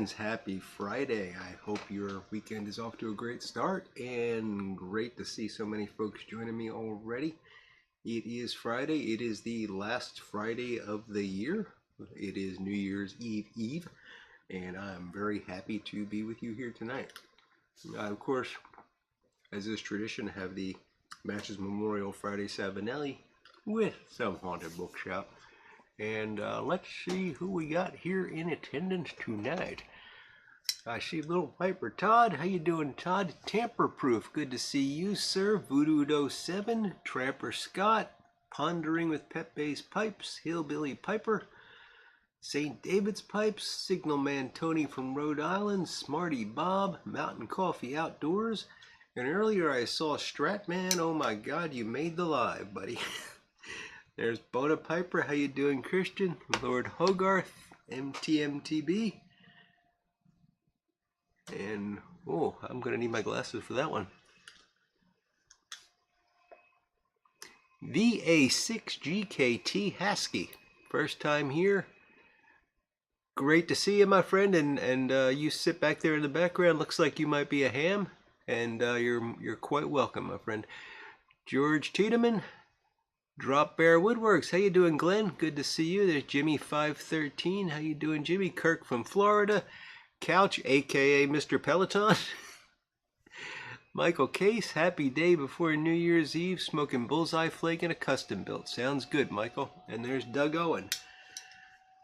friends, happy Friday. I hope your weekend is off to a great start and great to see so many folks joining me already. It is Friday. It is the last Friday of the year. It is New Year's Eve, and I'm very happy to be with you here tonight. Of course, as is tradition, have the Matches Memorial Friday Savinelli with some Haunted Bookshop. And let's see who we got here in attendance tonight. I see Little Piper Todd. How you doing, Todd? Tamper Proof. Good to see you, sir. Voodoo 07. Tramper Scott. Pondering with Pepe's Pipes. Hillbilly Piper. St. David's Pipes. Signal Man Tony from Rhode Island. Smarty Bob. Mountain Coffee Outdoors. And earlier I saw Stratman. Oh my God, you made the live, buddy. There's Bona Piper. How you doing, Christian? Lord Hogarth, MTMTB. And, oh, I'm going to need my glasses for that one. VA6GKT Haskey. First time here. Great to see you, my friend. And you sit back there in the background. Looks like you might be a ham. And you're quite welcome, my friend. George Tiedemann. Drop Bear Woodworks. How you doing, Glenn? Good to see you. There's Jimmy513. How you doing, Jimmy? Kirk from Florida. Couch, aka Mr. Peloton. Michael Case. Happy day before New Year's Eve. Smoking Bullseye Flake and a custom built. Sounds good, Michael. And there's Doug Owen.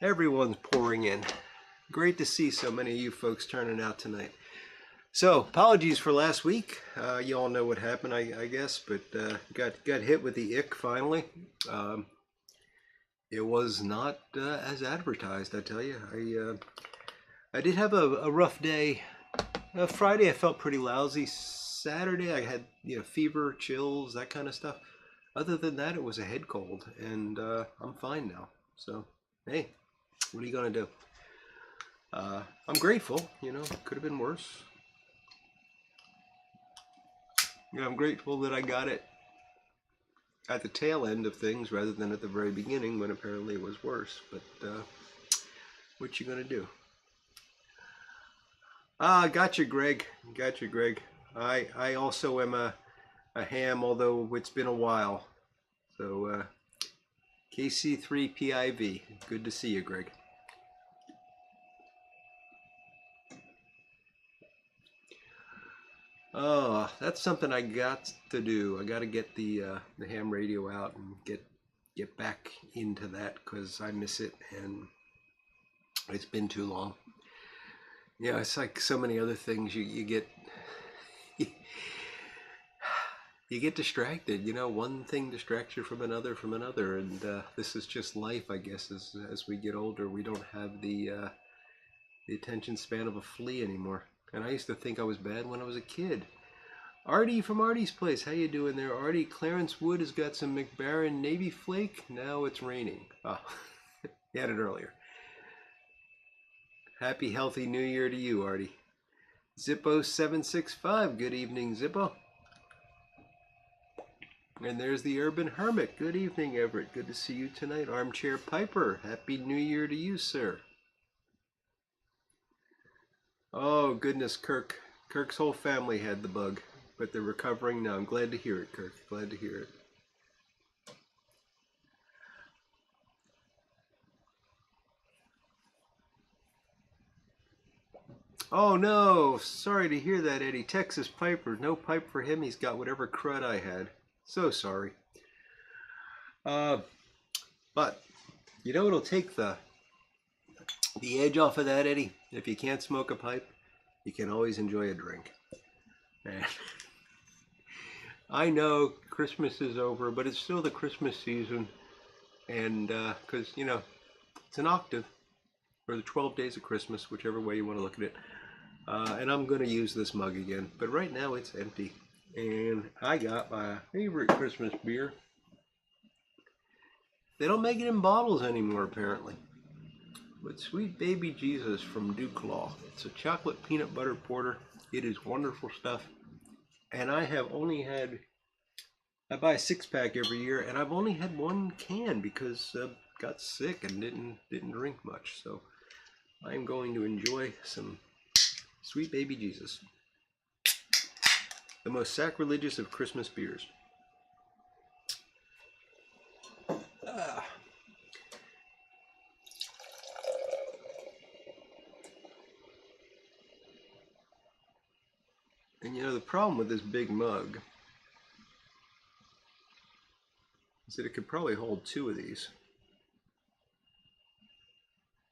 Everyone's pouring in. Great to see so many of you folks turning out tonight. So, apologies for last week. You all know what happened, I guess, but got hit with the ick finally. It was not as advertised, I tell you. I did have a rough day. Friday I felt pretty lousy. Saturday I had fever, chills, that kind of stuff. Other than that, it was a head cold, and I'm fine now. So, hey, what are you gonna do? I'm grateful. Could have been worse. I'm grateful that I got it at the tail end of things rather than at the very beginning when apparently it was worse. But what you gonna do? Gotcha, Greg. Gotcha, Greg. I also am a ham, although it's been a while. So KC3PIV. Good to see you, Greg. Oh, that's something I got to do. I got to get the ham radio out and get back into that because I miss it and it's been too long. Yeah, it's like so many other things. You get you get distracted. One thing distracts you from another, and this is just life, I guess. As we get older, we don't have the attention span of a flea anymore. And I used to think I was bad when I was a kid. Artie from Artie's Place, how you doing there, Artie? Clarence Wood has got some McBaron Navy Flake. Now it's raining. Oh, he had it earlier. Happy, healthy New Year to you, Artie. Zippo765, good evening, Zippo. And there's the Urban Hermit. Good evening, Everett. Good to see you tonight. Armchair Piper, happy New Year to you, sir. Oh, goodness, Kirk. Kirk's whole family had the bug, but they're recovering now. I'm glad to hear it, Kirk. Glad to hear it. Oh, no. Sorry to hear that, Eddie. Texas Piper. No pipe for him. He's got whatever crud I had. So sorry. But, it'll take the edge off of that, Eddie. If you can't smoke a pipe, you can always enjoy a drink. And I know Christmas is over, but it's still the Christmas season. And because, it's an octave, or the 12 days of Christmas, whichever way you want to look at it. And I'm going to use this mug again. But right now it's empty. And I got my favorite Christmas beer. They don't make it in bottles anymore, apparently. But Sweet Baby Jesus from Duke Law. It's a chocolate peanut butter porter. It is wonderful stuff. And I have only had, I buy a 6-pack every year, and I've only had one can because I got sick and didn't drink much. So I'm going to enjoy some Sweet Baby Jesus, the most sacrilegious of Christmas beers. And you know, the problem with this big mug is that it could probably hold 2 of these.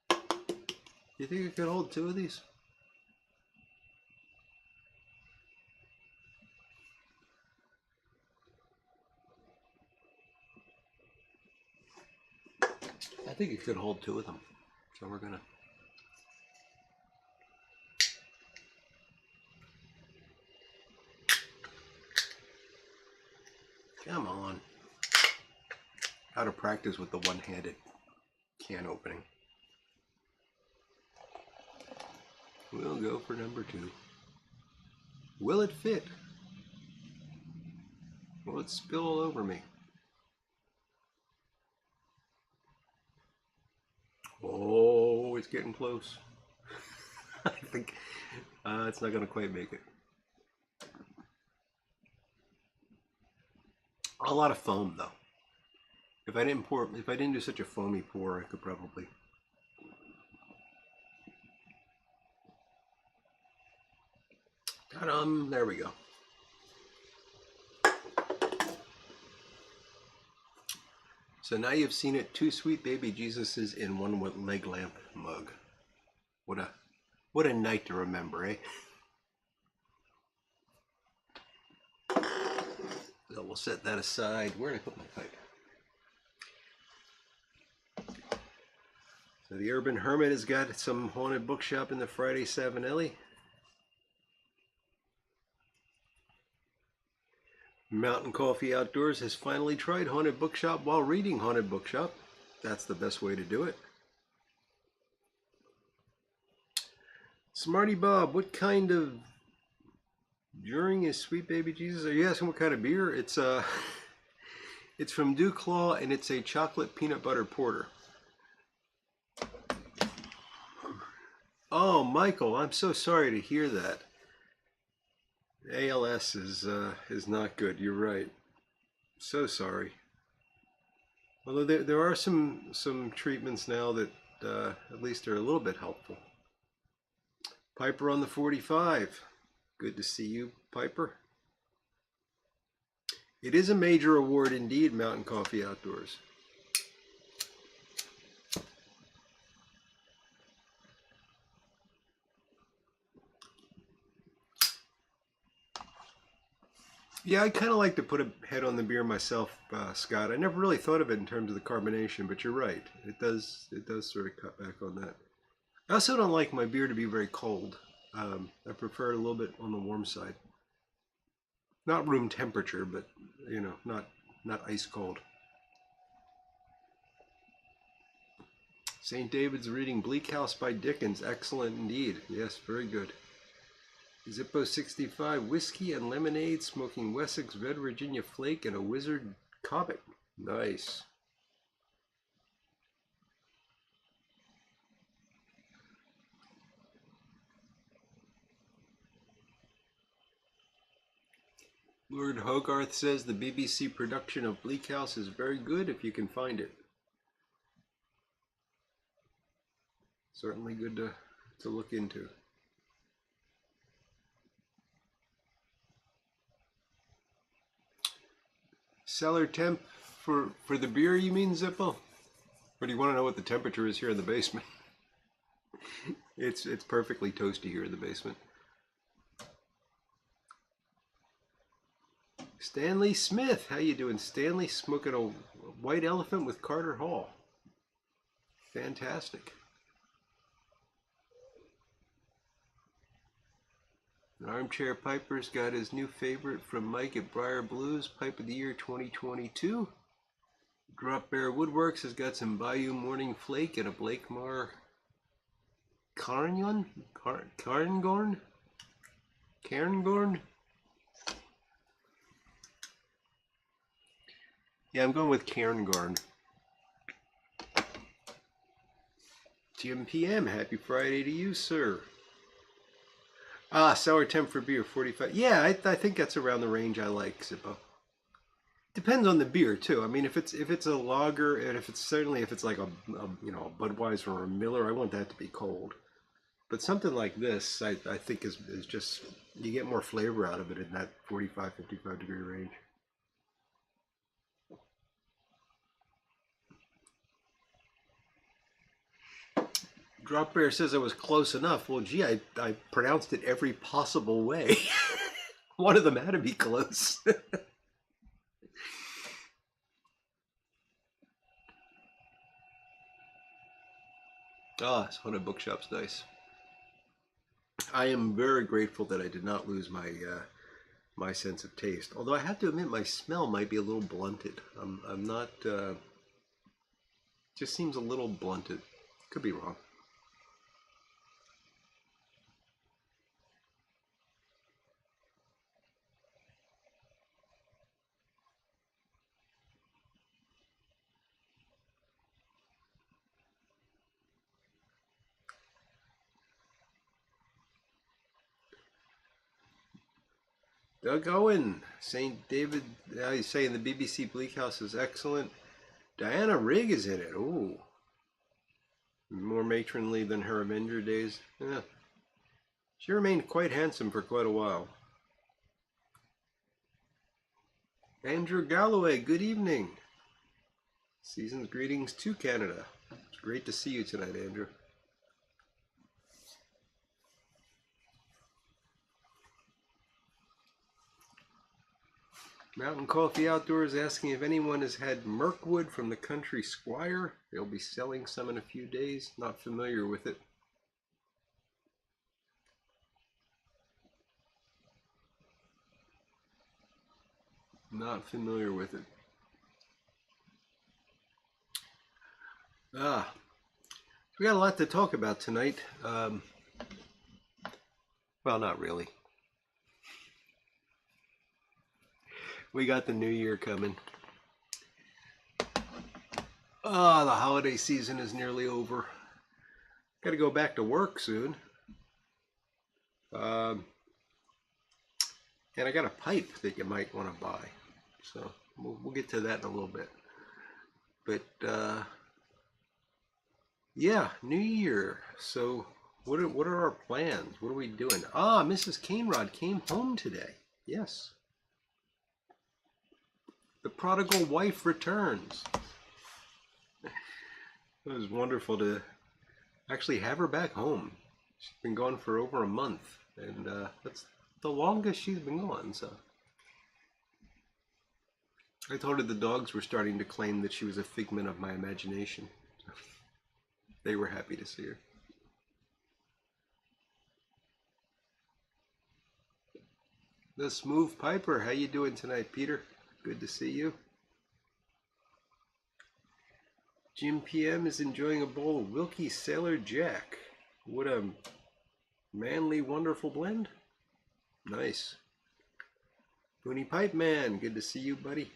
Do you think it could hold 2 of these? I think it could hold 2 of them. So we're gonna. Come on. How to practice with the one-handed can opening. We'll go for number 2. Will it fit? Will it spill all over me? Oh, it's getting close. I think it's not going to quite make it. A lot of foam, though. If I didn't do such a foamy pour, I could probably. There we go. So now you've seen it, 2 Sweet Baby Jesuses in 1 leg lamp mug. What a night to remember, eh? So we'll set that aside. Where did I put my pipe? So the Urban Hermit has got some Haunted Bookshop in the Friday Savinelli. Mountain Coffee Outdoors has finally tried Haunted Bookshop while reading Haunted Bookshop. That's the best way to do it. Smarty Bob, what kind of during is Sweet Baby Jesus? Are you asking what kind of beer? It's it's from Duclaw and it's a chocolate peanut butter porter. Oh, Michael, I'm so sorry to hear that. ALS is not good. You're right. So sorry. Although there are some treatments now that at least are a little bit helpful. Piper on the 45. Good to see you, Piper. It is a major award indeed, Mountain Coffee Outdoors. Yeah, I kind of like to put a head on the beer myself, Scott. I never really thought of it in terms of the carbonation, but you're right. It does sort of cut back on that. I also don't like my beer to be very cold. I prefer it a little bit on the warm side. Not room temperature, but you know, not ice cold. St. David's reading Bleak House by Dickens. Excellent indeed. Yes, very good. Zippo 65 whiskey and lemonade, smoking Wessex Red Virginia Flake and a Wizard Cobbett. Nice. Lord Hogarth says the BBC production of Bleak House is very good if you can find it. Certainly good to look into. Cellar temp for the beer, you mean, Zippo? Or do you want to know what the temperature is here in the basement? It's perfectly toasty here in the basement. Stanley Smith, how you doing, Stanley? Smoking a white elephant with Carter Hall. Fantastic. Armchair Piper's got his new favorite from Mike at Briar Blues, Pipe of the Year 2022. Drop Bear Woodworks has got some Bayou Morning Flake and a Blakemore Cairngorn? Cairngorn? Yeah, I'm going with Cairngorn. Jim PM, happy Friday to you, sir. Sour temp for beer, 45. Yeah, I think that's around the range I like, Zippo. Depends on the beer too. I mean, if it's a lager, and if it's like a Budweiser or a Miller, I want that to be cold. But something like this, I think is just you get more flavor out of it in that 45, 55 degree range. Drop Bear says I was close enough. Well, gee, I pronounced it every possible way. One of them had to be close. Ah, Haunted Bookshop's nice. I am very grateful that I did not lose my sense of taste. Although I have to admit, my smell might be a little blunted. I'm not. Just seems a little blunted. Could be wrong. Doug Owen, St. David. He's saying the BBC Bleak House is excellent. Diana Rigg is in it. Ooh, more matronly than her Avenger days. Yeah, she remained quite handsome for quite a while. Andrew Galloway, good evening. Season's greetings to Canada. It's great to see you tonight, Andrew. Mountain Coffee Outdoors asking if anyone has had Mirkwood from the Country Squire. They'll be selling some in a few days. Not familiar with it. Not familiar with it. We got a lot to talk about tonight. Well, not really. We got the new year coming. The holiday season is nearly over. Got to go back to work soon. And I got a pipe that you might want to buy. So we'll get to that in a little bit. But yeah, New Year. So what are our plans? What are we doing? Mrs. Cainrod came home today. Yes. The prodigal wife returns. It was wonderful to actually have her back home. She's been gone for over a month, and that's the longest she's been gone. So I told her the dogs were starting to claim that she was a figment of my imagination. They were happy to see her. The Smooth Piper, how you doing tonight, Peter? Good to see you. Jim PM is enjoying a bowl of Wilkie Sailor Jack. What a manly, wonderful blend. Nice. Booney Pipe Man, good to see you, buddy.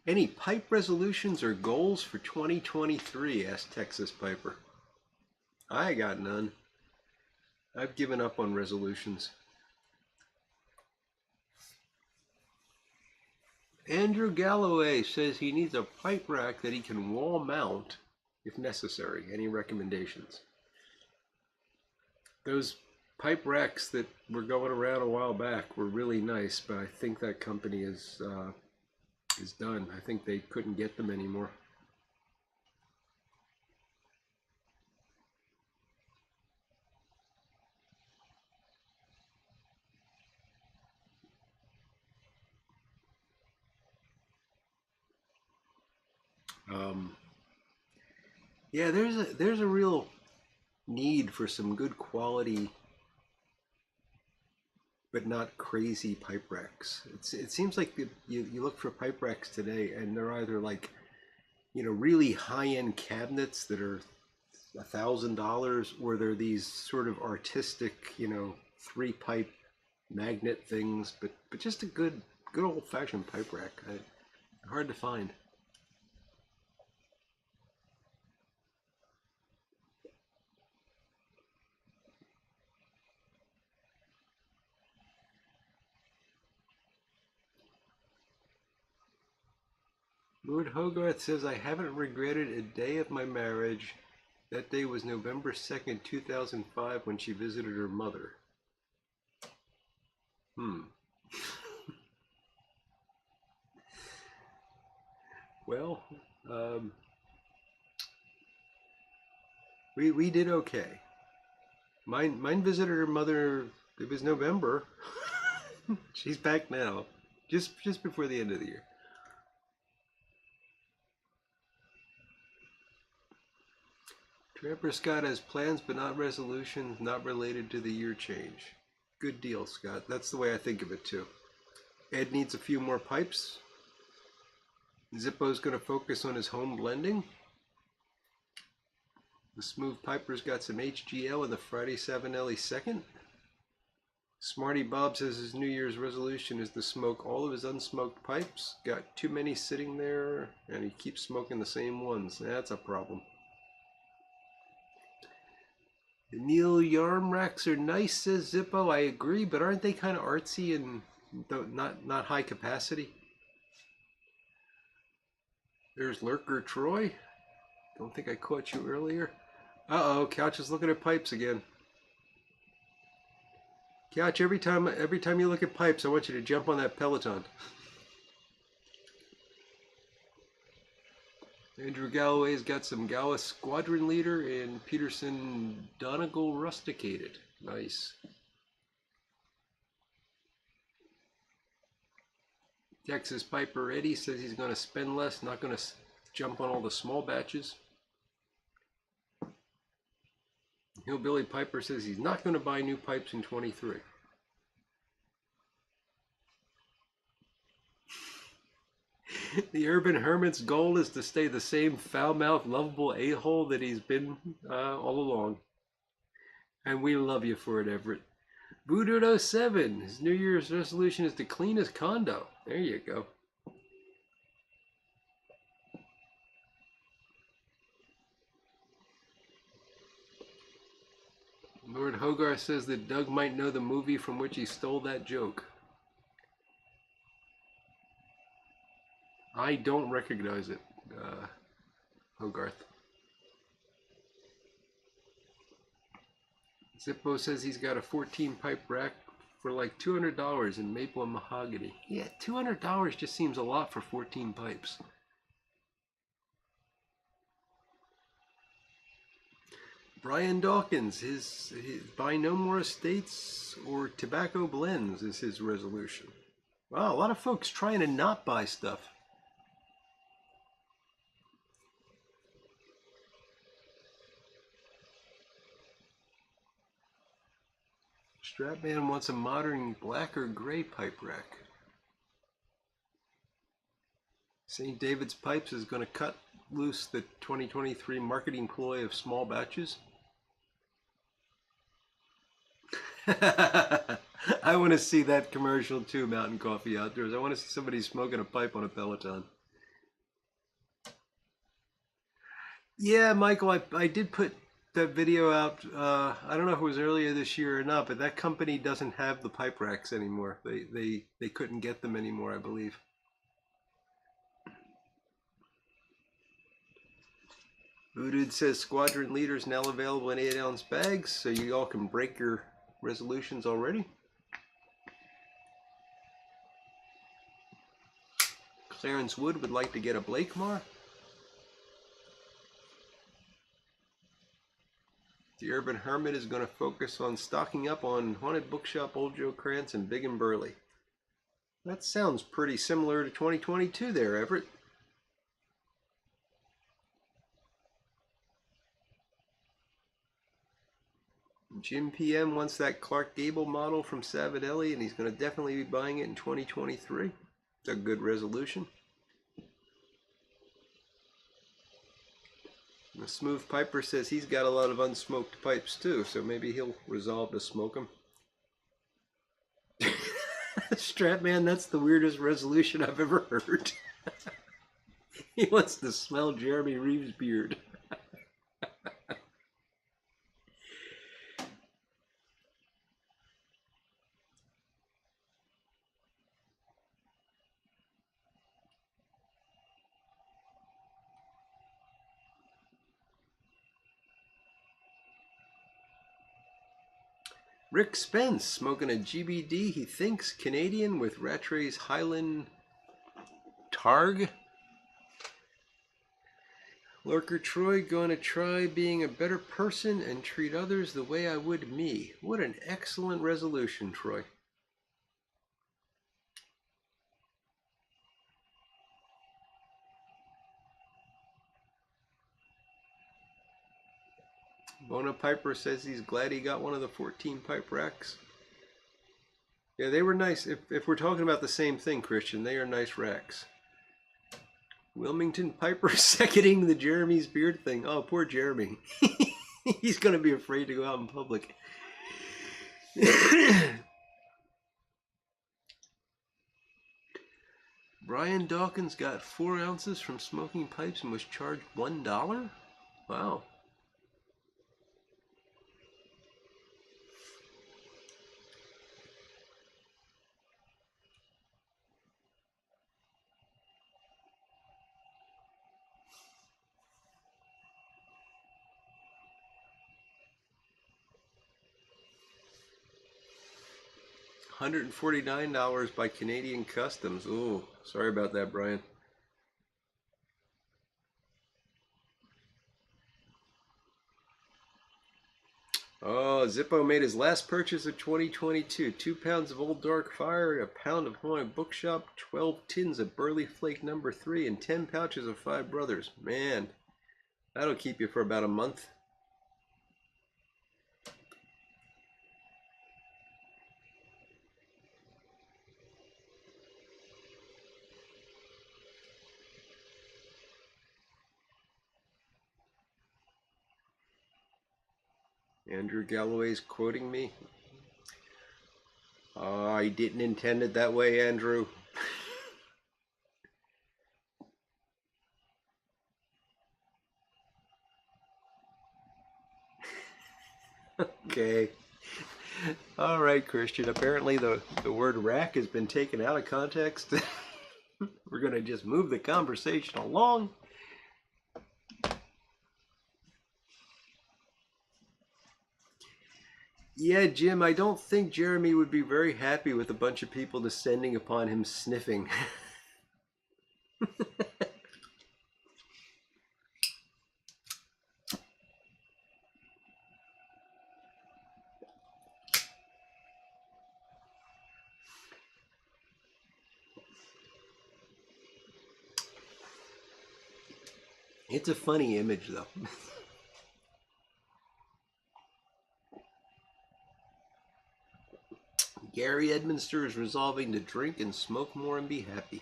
Any pipe resolutions or goals for 2023? Asked Texas Piper. I got none. I've given up on resolutions. Andrew Galloway says he needs a pipe rack that he can wall mount if necessary. Any recommendations? Those pipe racks that were going around a while back were really nice, but I think that company is done. I think they couldn't get them anymore. Yeah, there's a real need for some good quality but not crazy pipe racks. It seems like you look for pipe racks today and they're either like, really high-end cabinets that are $1,000, or they're these sort of artistic, three pipe magnet things, but just a good old-fashioned pipe rack. Hard to find. Lord Hogarth says, I haven't regretted a day of my marriage. That day was November 2nd, 2005, when she visited her mother. Well, we did okay. Mine visited her mother. It was November. She's back now, just before the end of the year. Trapper Scott has plans but not resolutions, not related to the year change. Good deal, Scott. That's the way I think of it too. Ed needs a few more pipes. Zippo's going to focus on his home blending. The Smooth Piper's got some HGL in the Friday Savinelli second. Smarty Bob says his New Year's resolution is to smoke all of his unsmoked pipes. Got too many sitting there, and he keeps smoking the same ones. That's a problem. The Neil Yarm racks are nice, says Zippo. I agree, but aren't they kind of artsy and not high capacity? There's Lurker Troy. Don't think I caught you earlier. Uh-oh, Couch is looking at pipes again. Couch, every time you look at pipes, I want you to jump on that Peloton. Andrew Galloway's got some Gallus Squadron Leader and Peterson Donegal Rusticated. Nice. Texas Piper Eddie says he's going to spend less, not going to jump on all the small batches. Hillbilly Piper says he's not going to buy new pipes in 23. The Urban Hermit's goal is to stay the same foul-mouthed, lovable a-hole that he's been all along. And we love you for it, Everett. Voodoo07, his New Year's resolution is to clean his condo. There you go. Lord Hogarth says that Doug might know the movie from which he stole that joke. I don't recognize it, Hogarth. Zippo says he's got a 14 pipe rack for like $200 in maple and mahogany. Yeah, $200 just seems a lot for 14 pipes. Brian Dawkins, his buy no more estates or tobacco blends is his resolution. Wow, a lot of folks trying to not buy stuff. Strapman wants a modern black or gray pipe rack. St. David's Pipes is going to cut loose the 2023 marketing ploy of small batches. I want to see that commercial too, Mountain Coffee Outdoors. I want to see somebody smoking a pipe on a Peloton. Yeah, Michael, I did put that video out. I don't know if it was earlier this year or not, but that company doesn't have the pipe racks anymore. They couldn't get them anymore, I believe. Voodoo says Squadron Leader's now available in 8-ounce bags, so you all can break your resolutions already. Clarence Wood would like to get a Blakemar. The Urban Hermit is going to focus on stocking up on Haunted Bookshop, Old Joe Krantz, and Big and Burley. That sounds pretty similar to 2022 there, Everett. Jim PM wants that Clark Gable model from Savinelli, and he's going to definitely be buying it in 2023. It's a good resolution. The Smooth Piper says he's got a lot of unsmoked pipes too, so maybe he'll resolve to smoke them. Stratman, that's the weirdest resolution I've ever heard. He wants to smell Jeremy Reeves' beard. Rick Spence smoking a GBD, he thinks, Canadian with Rattray's Highland Targ. Lurker Troy, going to try being a better person and treat others the way I would me. What an excellent resolution, Troy. Bona Piper says he's glad he got one of the 14 pipe racks. Yeah, they were nice. If we're talking about the same thing, Christian, they are nice racks. Wilmington Piper seconding the Jeremy's beard thing. Oh, poor Jeremy. He's going to be afraid to go out in public. Brian Dawkins got 4 ounces from smoking pipes and was charged $1? Wow. $149 by Canadian Customs. Oh, sorry about that, Brian. Oh, Zippo made his last purchase of 2022. 2 pounds of Old Dark Fire, a pound of Haunted Bookshop, 12 tins of Burley Flake No. 3, and 10 pouches of Five Brothers. Man, that'll keep you for about a month. Andrew Galloway's quoting me. I didn't intend it that way, Andrew. Okay. All right, Christian. Apparently the word rack has been taken out of context. We're going to just move the conversation along. Yeah, Jim, I don't think Jeremy would be very happy with a bunch of people descending upon him sniffing. It's a funny image, though. Gary Edminster is resolving to drink and smoke more and be happy.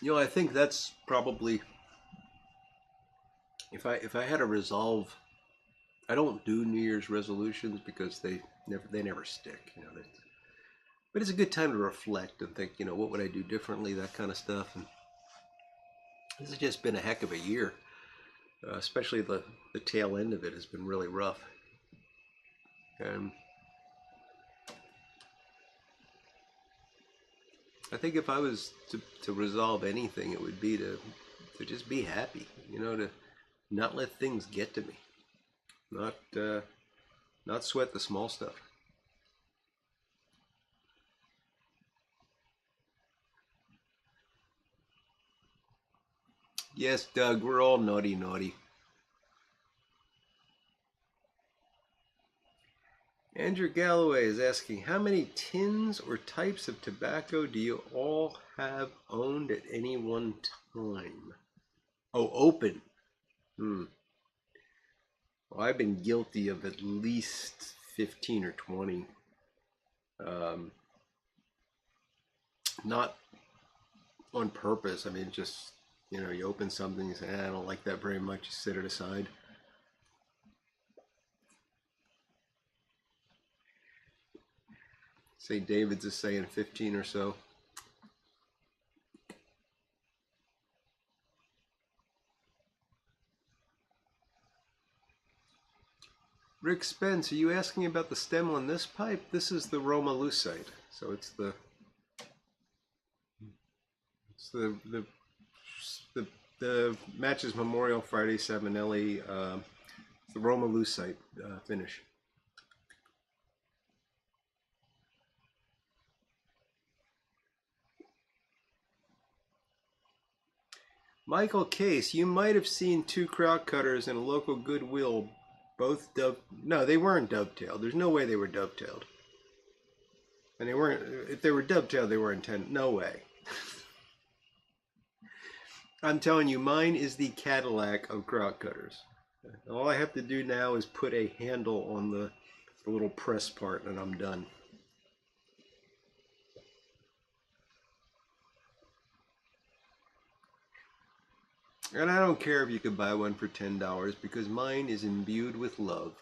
You know, I think that's probably, if I had a resolve, I don't do New Year's resolutions because they never stick. You know, but it's a good time to reflect and think, you know, what would I do differently, that kind of stuff. And this has just been a heck of a year. Especially the tail end of it has been really rough. I think if I was to resolve anything, it would be to just be happy, you know, to not let things get to me, not sweat the small stuff. Yes, Doug, we're all naughty. Andrew Galloway is asking, how many tins or types of tobacco do you all have owned at any one time? Oh, open. Well, I've been guilty of at least 15 or 20. Not on purpose. I mean, just, you know, you open something, you say, I don't like that very much, you set it aside. St. David's is saying 15 or so. Rick Spence, are you asking about the stem on this pipe? This is the Roma lucite. So it's the the matches Memorial Friday Savinelli, the Roma Lucite finish. Michael Case, you might have seen two kraut cutters in a local Goodwill, both no, they weren't dovetailed. There's no way they were dovetailed. And they weren't, if they were dovetailed, they were intended. No way. I'm telling you, mine is the Cadillac of kraut cutters. All I have to do now is put a handle on the little press part and I'm done. And I don't care if you could buy one for $10 because mine is imbued with love.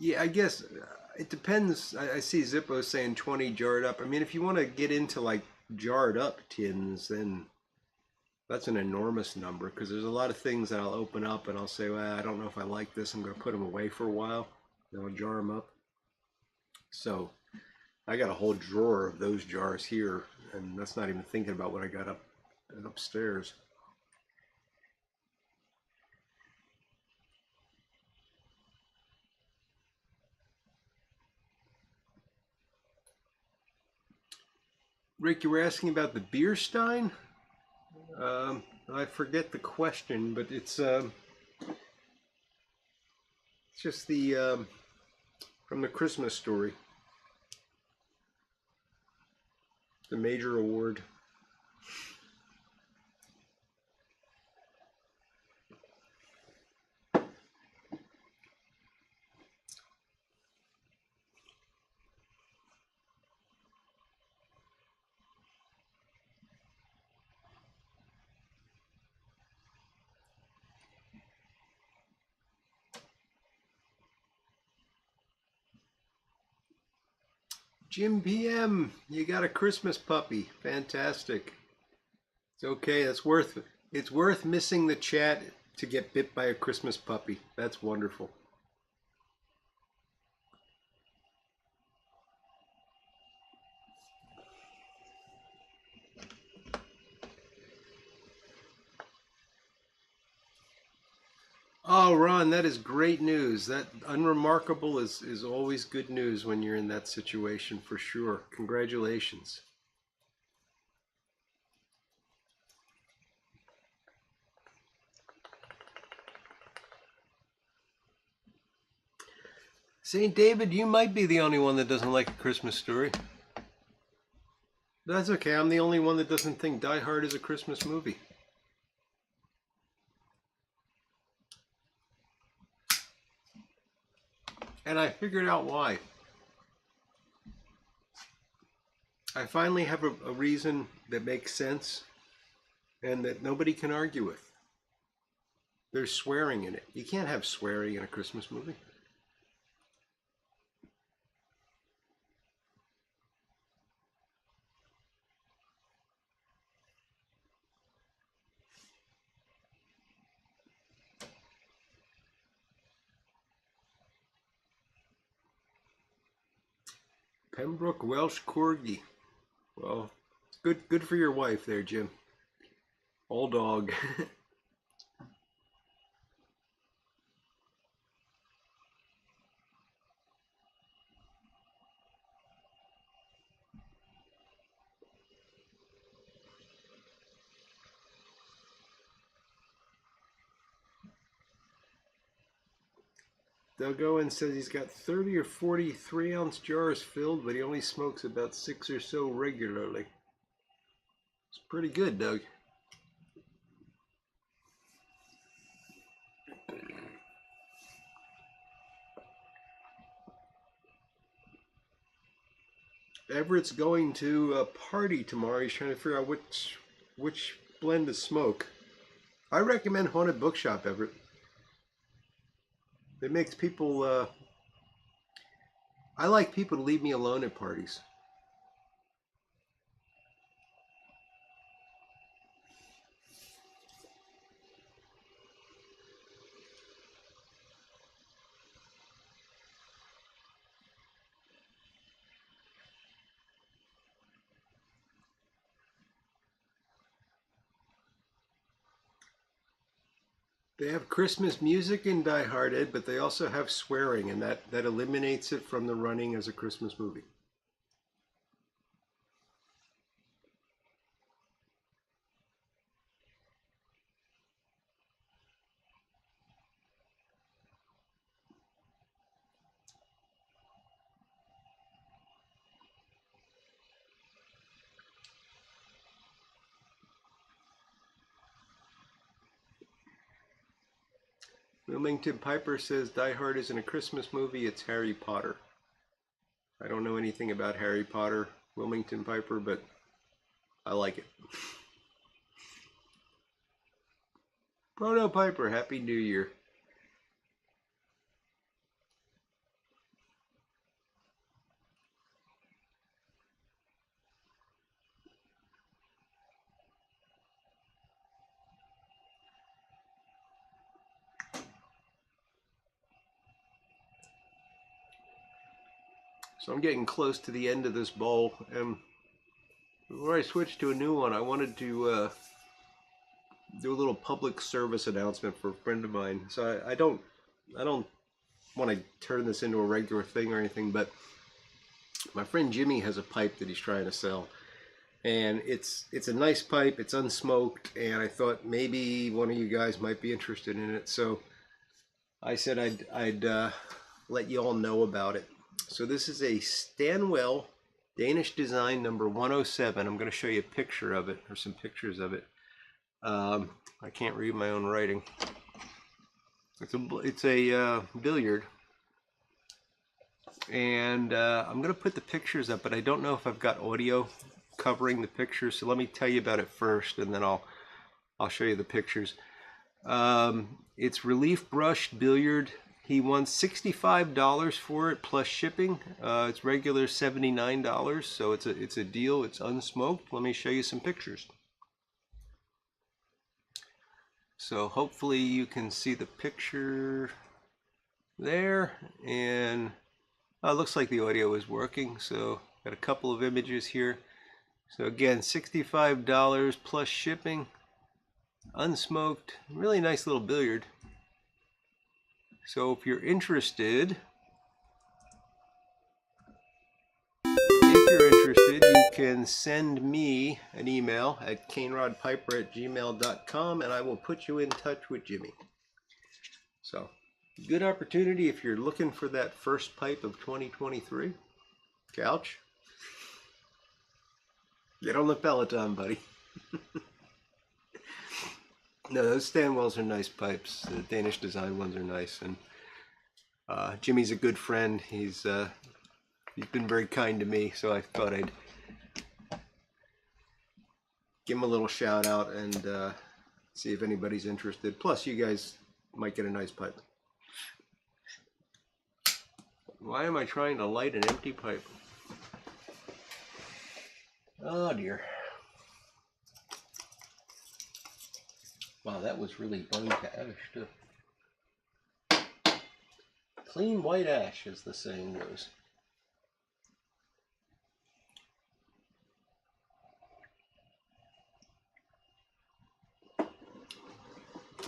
Yeah, I guess it depends. I see Zippo saying 20 jarred up. I mean, if you want to get into like jarred up tins, then that's an enormous number because there's a lot of things that I'll open up and I'll say, well, I don't know if I like this. I'm going to put them away for a while. Then I'll jar them up. So I got a whole drawer of those jars here, and that's not even thinking about what I got upstairs. Rick, you were asking about the beer stein? I forget the question, but it's just the from the Christmas Story, the major award. Jim PM, you got a Christmas puppy. Fantastic. It's okay. That's worth it. It's worth missing the chat to get bit by a Christmas puppy. That's wonderful. Oh, Ron, that is great news. That unremarkable is always good news when you're in that situation, for sure. Congratulations. St. David, you might be the only one that doesn't like A Christmas Story. That's okay. I'm the only one that doesn't think Die Hard is a Christmas movie. And I figured out why. I finally have a reason that makes sense and that nobody can argue with. There's swearing in it. You can't have swearing in a Christmas movie. Pembroke Welsh Corgi. Well, good for your wife there, Jim. Old dog. Doug Owen says he's got 30 or 40 3-ounce jars filled, but he only smokes about 6 or so regularly. It's pretty good, Doug. Everett's going to a party tomorrow. He's trying to figure out which blend to smoke. I recommend Haunted Bookshop, Everett. It makes people I like people to leave me alone at parties. They have Christmas music in Die Hard, Ed, but they also have swearing, and that eliminates it from the running as a Christmas movie. Wilmington Piper says Die Hard isn't a Christmas movie, it's Harry Potter. I don't know anything about Harry Potter, Wilmington Piper, but I like it. Proto Piper, Happy New Year. So I'm getting close to the end of this bowl, and before I switch to a new one, I wanted to do a little public service announcement for a friend of mine. So I don't want to turn this into a regular thing or anything, but my friend Jimmy has a pipe that he's trying to sell, and it's a nice pipe. It's unsmoked, and I thought maybe one of you guys might be interested in it. So I said I'd let you all know about it. So this is a Stanwell Danish design number 107. I'm going to show you a picture of it, or some pictures of it. I can't read my own writing. It's a billiard, and I'm going to put the pictures up, but I don't know if I've got audio covering the pictures. So let me tell you about it first, and then I'll show you the pictures. It's relief brushed billiard. He wants $65 for it plus shipping. It's regular $79, so it's a deal. It's unsmoked. Let me show you some pictures. So hopefully you can see the picture there, and it looks like the audio is working. So got a couple of images here. So again, $65 plus shipping, unsmoked, really nice little billiard. So if you're interested, you can send me an email at canerodpiper@gmail.com, and I will put you in touch with Jimmy. So good opportunity if you're looking for that first pipe of 2023. Couch, get on the Peloton, buddy. No, those Stanwells are nice pipes. The Danish design ones are nice, and Jimmy's a good friend. He's been very kind to me, so I thought I'd give him a little shout out and see if anybody's interested. Plus, you guys might get a nice pipe. Why am I trying to light an empty pipe? Oh dear. Wow, that was really burned to ash too. Clean white ash, as the saying goes.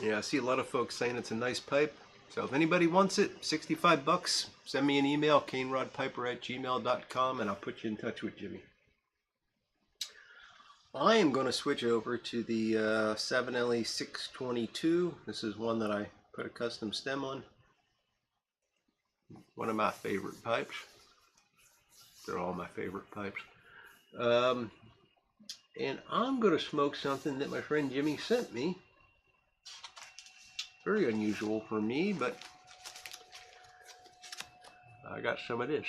Yeah, I see a lot of folks saying it's a nice pipe. So if anybody wants it, $65, send me an email, canerodpiper@gmail.com, and I'll put you in touch with Jimmy. I am going to switch over to the 7LE 622. This is one that I put a custom stem on. One of my favorite pipes. They're all my favorite pipes. And I'm going to smoke something that my friend Jimmy sent me. Very unusual for me, but I got some of this.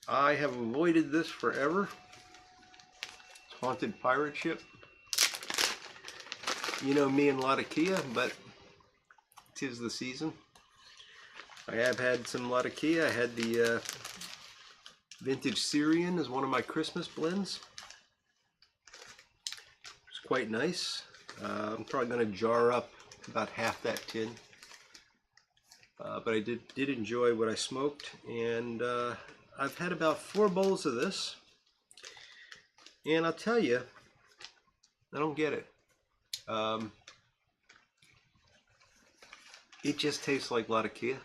I have avoided this forever. It's Haunted Pirate Ship. You know me and Latakia, but 'tis the season. I have had some Latakia. I had the Vintage Syrian as one of my Christmas blends. It's quite nice. I'm probably going to jar up about half that tin. But I did enjoy what I smoked, and I've had about 4 bowls of this, and I'll tell you, I don't get it. It just tastes like Latakia.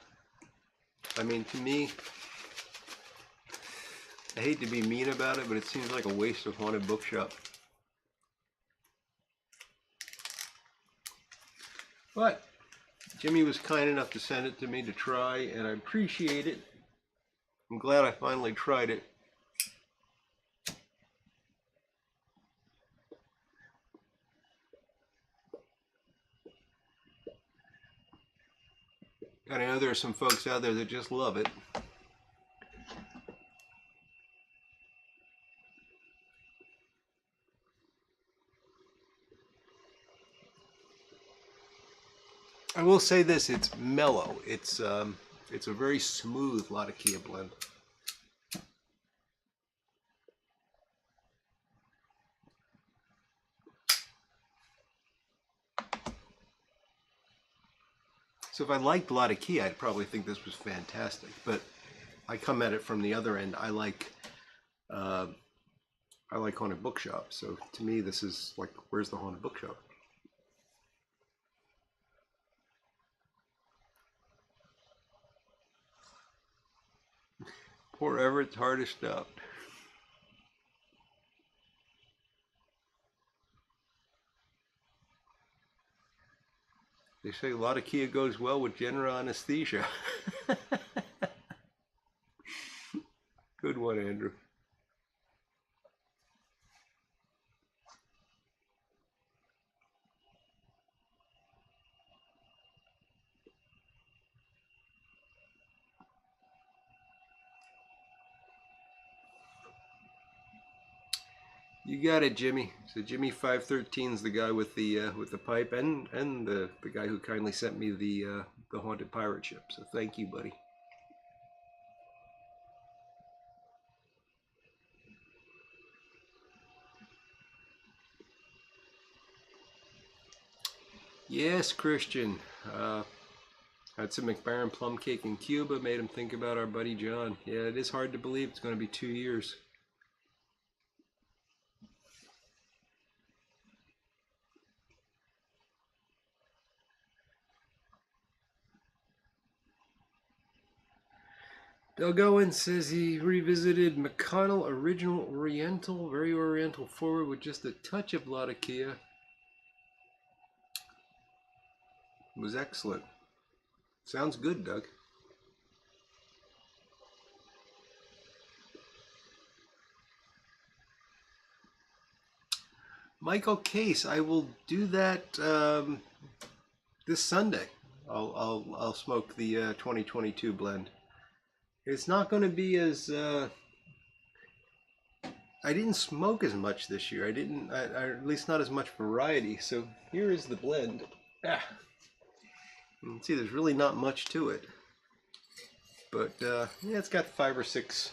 I mean, to me, I hate to be mean about it, but it seems like a waste of Haunted Bookshop. But Jimmy was kind enough to send it to me to try, and I appreciate it. I'm glad I finally tried it. And I know there are some folks out there that just love it. I will say this, it's mellow. It's a very smooth Latakia blend. So if I liked Latakia, I'd probably think this was fantastic. But I come at it from the other end. I like Haunted Bookshop. So to me, this is like, where's the Haunted Bookshop? Poor Everett's hardest out. They say Latakia goes well with general anesthesia. Good one, Andrew. You got it, Jimmy. So Jimmy 513 is the guy with the pipe, and the guy who kindly sent me the haunted pirate ship. So thank you, buddy. Yes, Christian. Had some McBaron plum cake in Cuba. Made him think about our buddy John. Yeah, it is hard to believe it's going to be 2 years. Doug Owen says he revisited McConnell Original Oriental, very Oriental forward with just a touch of Latakia. It was excellent. Sounds good, Doug. Michael Case, I will do that this Sunday. I'll smoke the 2022 blend. It's not going to be as I didn't smoke as much this year. I didn't, at least not as much variety. So here is the blend. You can see there's really not much to it, but yeah, it's got 5 or 6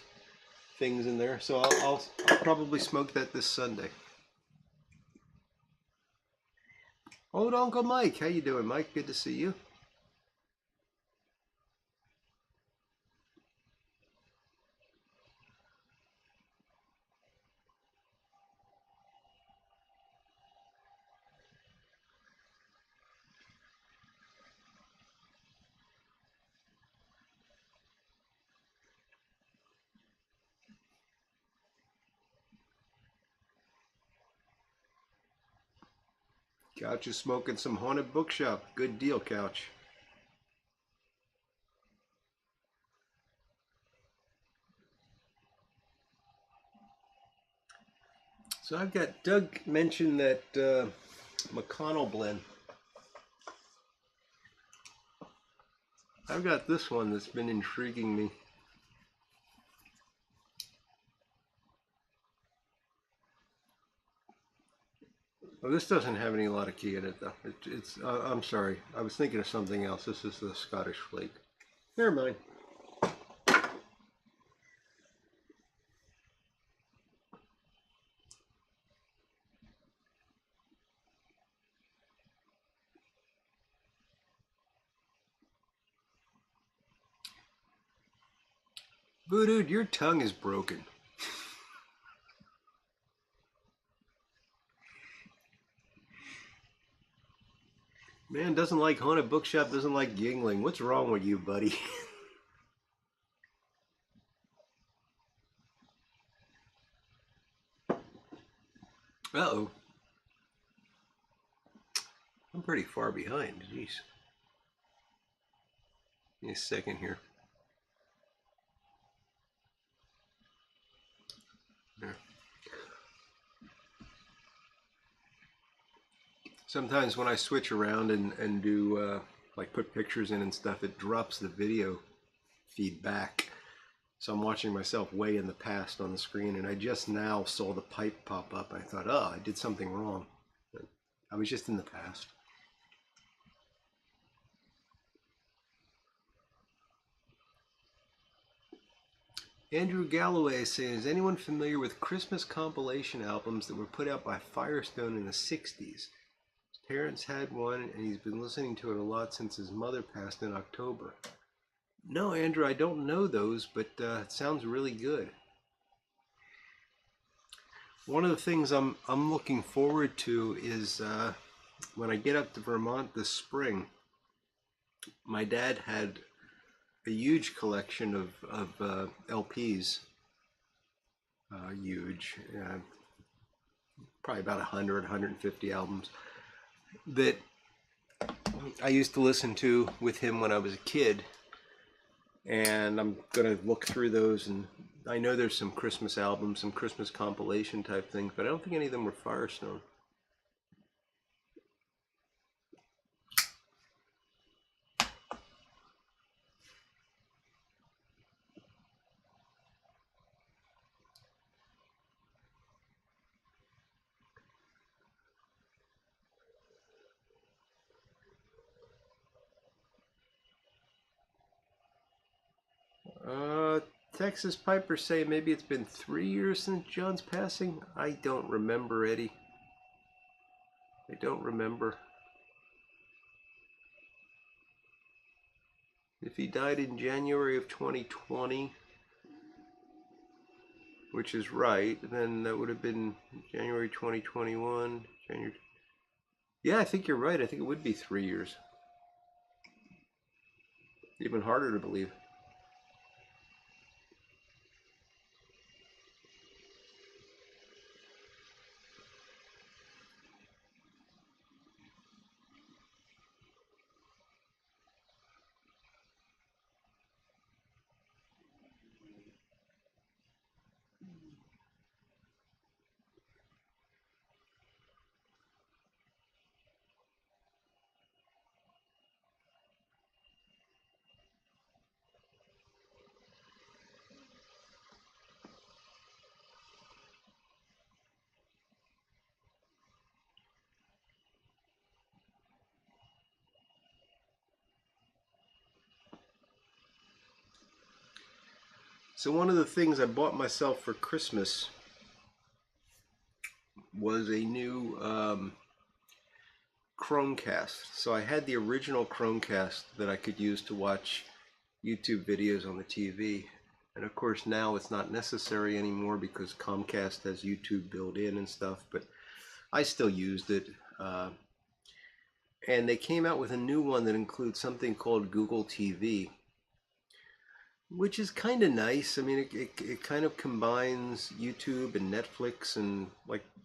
things in there. So I'll probably smoke that this Sunday. Old Uncle Mike, how you doing, Mike? Good to see you. Couch is smoking some Haunted Bookshop. Good deal, Couch. So I've got, Doug mentioned that McConnell blend. I've got this one that's been intriguing me. Oh, this doesn't have any Latakia in it, though. I'm sorry. I was thinking of something else. This is the Scottish Flake. Never mind. Voodoo, your tongue is broken. Man doesn't like haunted bookshop, doesn't like Yingling. What's wrong with you, buddy? Uh-oh. I'm pretty far behind. Jeez. Give me a second here. There. Sometimes when I switch around and do like put pictures in and stuff, it drops the video feed back. So I'm watching myself way in the past on the screen, and I just now saw the pipe pop up. I thought, oh, I did something wrong. But I was just in the past. Andrew Galloway saying, is anyone familiar with Christmas compilation albums that were put out by Firestone in the 60s? His parents had one, and he's been listening to it a lot since his mother passed in October. No, Andrew, I don't know those, but it sounds really good. One of the things I'm looking forward to is when I get up to Vermont this spring. My dad had a huge collection of LPs, huge, probably about 100, 150 albums that I used to listen to with him when I was a kid. And I'm going to look through those, and I know there's some Christmas albums, some Christmas compilation type things, but I don't think any of them were Firestone. Texas Piper say maybe it's been 3 years since John's passing. I don't remember, Eddie. I don't remember. If he died in January of 2020, which is right, then that would have been January 2021. January. Yeah, I think you're right. I think it would be 3 years. Even harder to believe. So one of the things I bought myself for Christmas was a new Chromecast. So I had the original Chromecast that I could use to watch YouTube videos on the TV. And of course now it's not necessary anymore because Comcast has YouTube built in and stuff, but I still used it. And they came out with a new one that includes something called Google TV, which is kind of nice. I mean, it kind of combines YouTube and Netflix, and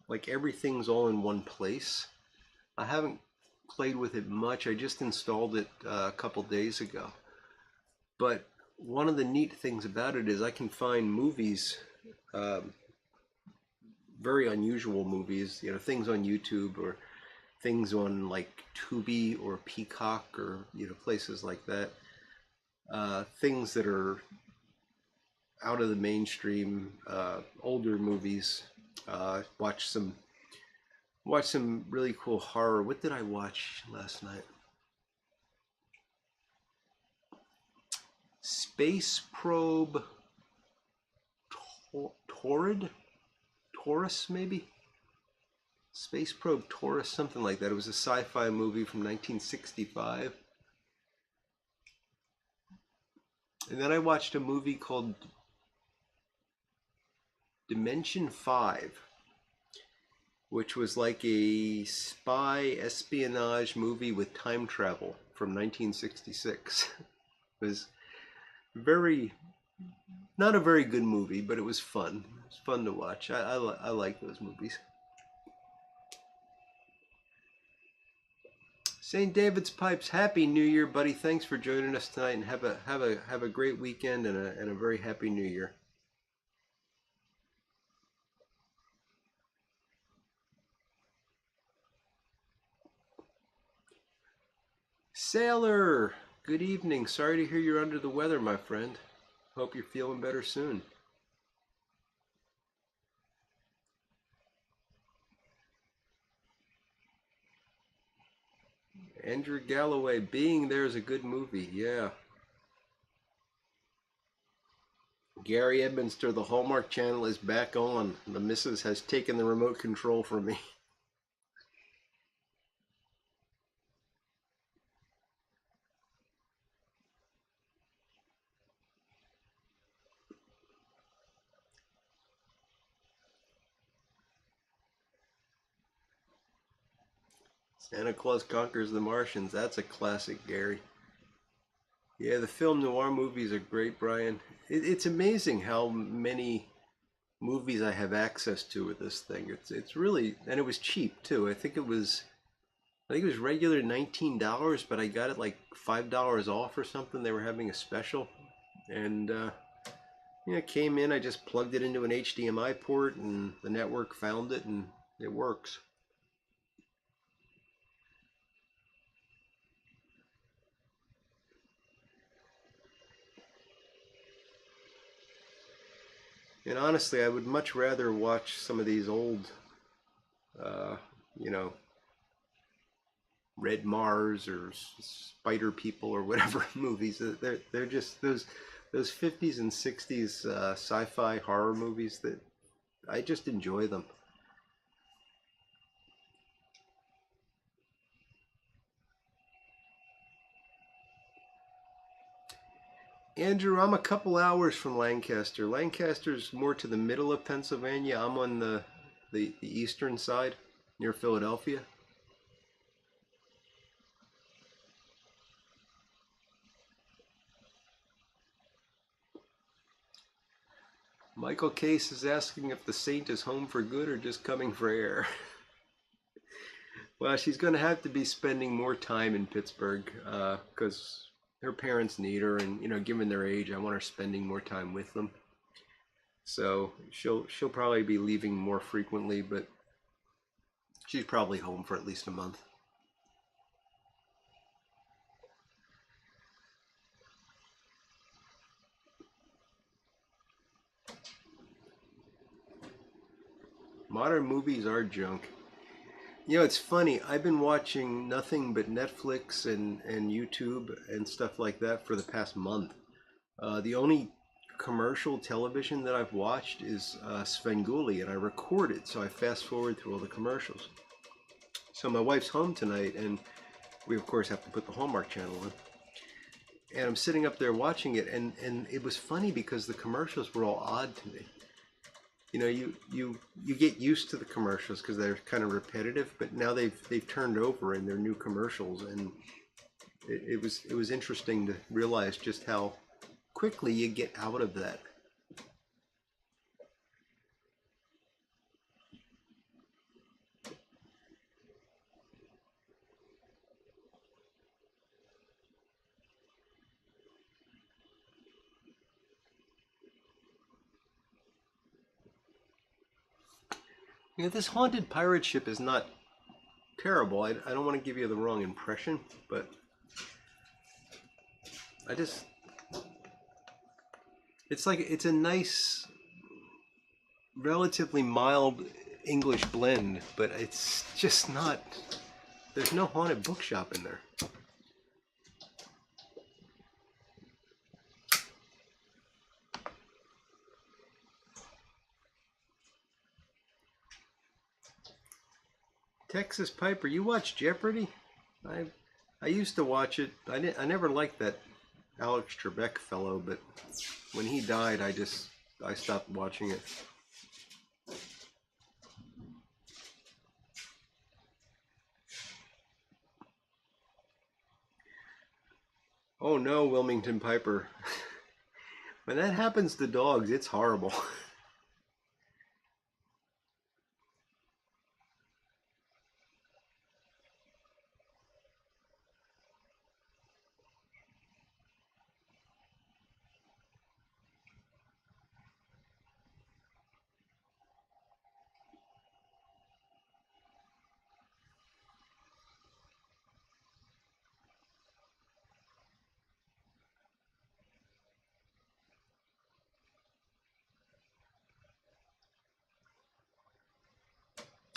like everything's all in one place. I haven't played with it much. I just installed it a couple days ago. But one of the neat things about it is I can find movies, very unusual movies, you know, things on YouTube or things on like Tubi or Peacock or, you know, places like that. Things that are out of the mainstream, older movies. Watch some really cool horror. What did I watch last night? Space Probe Taurus, maybe? Space Probe Taurus, something like that. It was a sci-fi movie from 1965. And then I watched a movie called Dimension 5, which was like a spy espionage movie with time travel from 1966. It was not a very good movie, but it was fun. It was fun to watch. I like those movies. St. David's Pipes, Happy New Year, buddy. Thanks for joining us tonight, and have a great weekend and a very happy New Year. Sailor, good evening. Sorry to hear you're under the weather, my friend. Hope you're feeling better soon. Andrew Galloway, Being There is a good movie, yeah. Gary Edmonster, the Hallmark Channel is back on. The missus has taken the remote control from me. Santa Claus Conquers the Martians, that's a classic, Gary. Yeah, the film noir movies are great, Brian. It's amazing how many movies I have access to with this thing. It's really, and it was cheap too. I think it was regular $19, but I got it like $5 off or something. They were having a special, and it came in. I just plugged it into an HDMI port, and the network found it, and it works. And honestly, I would much rather watch some of these old, uh, you know, Red Mars or Spider People or whatever movies. They're just those 50s and 60s sci-fi horror movies that I just enjoy them. Andrew, I'm a couple hours from Lancaster. Lancaster's more to the middle of Pennsylvania. I'm on the eastern side near Philadelphia. Michael Case is asking if the Saint is home for good or just coming for air. Well, she's going to have to be spending more time in Pittsburgh because her parents need her, and given their age, I want her spending more time with them. So she'll probably be leaving more frequently, but she's probably home for at least a month. Modern movies are junk. It's funny. I've been watching nothing but Netflix and YouTube and stuff like that for the past month. The only commercial television that I've watched is Svengoolie, and I record it, so I fast forward through all the commercials. So my wife's home tonight, and we of course have to put the Hallmark Channel on. And I'm sitting up there watching it, and it was funny because the commercials were all odd to me. You get used to the commercials because they're kind of repetitive, but now they've turned over and they're new commercials, and it was interesting to realize just how quickly you get out of that. This haunted pirate ship is not terrible. I don't want to give you the wrong impression, but it's a nice, relatively mild English blend, but it's just not, there's no haunted bookshop in there. Texas Piper, you watch Jeopardy? I I used to watch it. I never liked that Alex Trebek fellow, but when he died, I stopped watching it. Oh no, Wilmington Piper. When that happens to dogs, it's horrible.